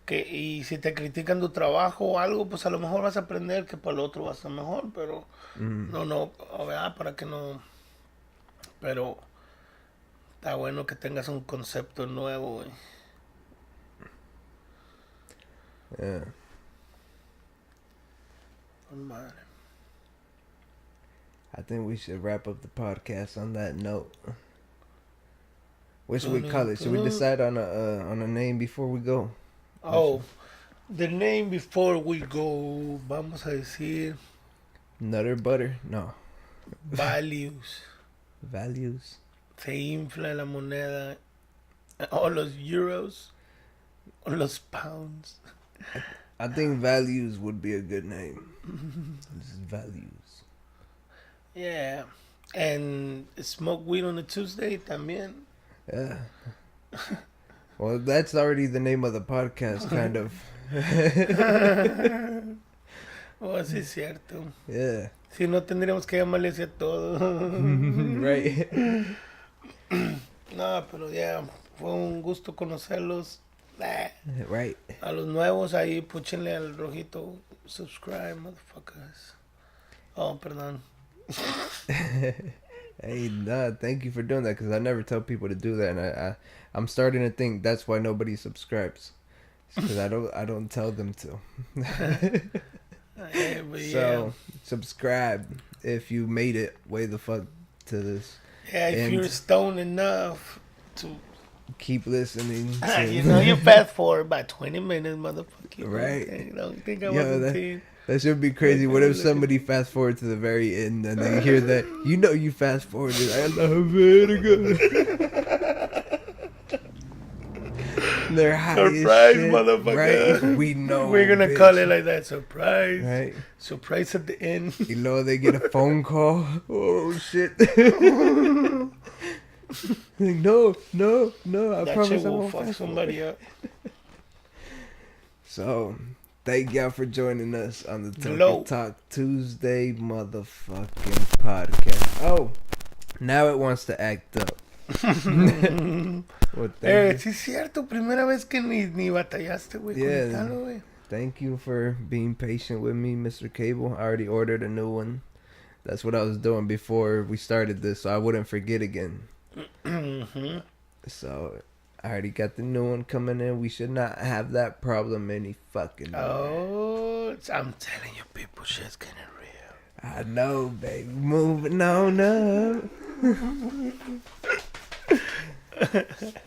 [SPEAKER 2] Y si te critican tu trabajo o algo, pues a lo mejor vas a aprender que para el otro va a ser mejor, pero no, ¿verdad? Para que no... Pero está bueno que tengas un concepto nuevo, güey.
[SPEAKER 1] Yeah.
[SPEAKER 2] Madre.
[SPEAKER 1] I think we should wrap up the podcast on that note. What should we call it? Should we decide on a name before we go?
[SPEAKER 2] Oh, the name before we go, vamos a decir...
[SPEAKER 1] Nutter Butter? No.
[SPEAKER 2] Values.
[SPEAKER 1] Values.
[SPEAKER 2] Se infla la moneda. O los euros. O los pounds.
[SPEAKER 1] I think Values would be a good name. This is Values.
[SPEAKER 2] Yeah. And smoke weed on a Tuesday también.
[SPEAKER 1] Yeah. Well, that's already the name of the podcast, kind of.
[SPEAKER 2] Oh, sí es cierto.
[SPEAKER 1] Yeah.
[SPEAKER 2] Si no, tendríamos que llamarle así a todo.
[SPEAKER 1] Right.
[SPEAKER 2] No, pero ya, fue un gusto conocerlos.
[SPEAKER 1] Right.
[SPEAKER 2] A los nuevos ahí, púchenle al rojito. Subscribe, motherfuckers. Oh, perdón.
[SPEAKER 1] Hey, nah, thank you for doing that, because I never tell people to do that, and I'm starting to think that's why nobody subscribes, because I don't tell them to.
[SPEAKER 2] Hey, but
[SPEAKER 1] so subscribe if you made it way the fuck to this.
[SPEAKER 2] Yeah, if you're stoned enough to
[SPEAKER 1] keep listening.
[SPEAKER 2] You know, you fast forward by 20 minutes, motherfucker.
[SPEAKER 1] Right.
[SPEAKER 2] You don't think I was
[SPEAKER 1] that should be crazy. What if somebody fast forward to the very end and they hear that? You know you fast forwarded. I love it. They're high
[SPEAKER 2] surprise,
[SPEAKER 1] as shit,
[SPEAKER 2] motherfucker.
[SPEAKER 1] right? We know.
[SPEAKER 2] We're gonna call it like that. Surprise.
[SPEAKER 1] Right.
[SPEAKER 2] Surprise at the end.
[SPEAKER 1] You know they get a phone call. Oh shit. Like, no. I
[SPEAKER 2] that
[SPEAKER 1] promise
[SPEAKER 2] shit
[SPEAKER 1] I
[SPEAKER 2] will
[SPEAKER 1] won't
[SPEAKER 2] fuck
[SPEAKER 1] fast
[SPEAKER 2] somebody
[SPEAKER 1] forward.
[SPEAKER 2] up.
[SPEAKER 1] So, thank y'all for joining us on the Toker Talk Tuesday motherfucking podcast. Oh, now it wants to act up. Well,
[SPEAKER 2] sí es cierto, primera vez que ni batallaste, güey.
[SPEAKER 1] Yeah, thank you for being patient with me, Mr. Cable. I already ordered a new one. That's what I was doing before we started this, so I wouldn't forget again. So, I already got the new one coming in. We should not have that problem any fucking more.
[SPEAKER 2] Oh, I'm telling you, people, shit's getting real.
[SPEAKER 1] I know, baby. Moving on up.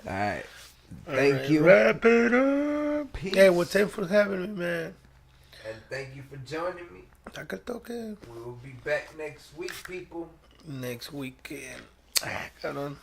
[SPEAKER 1] Alright. Thank you.
[SPEAKER 2] Wrap it up.
[SPEAKER 1] Peace.
[SPEAKER 2] Hey, well, thanks for having me, man.
[SPEAKER 1] And thank you for joining me.
[SPEAKER 2] Toker.
[SPEAKER 1] We will be back next week, people.
[SPEAKER 2] Next weekend. Cabrón.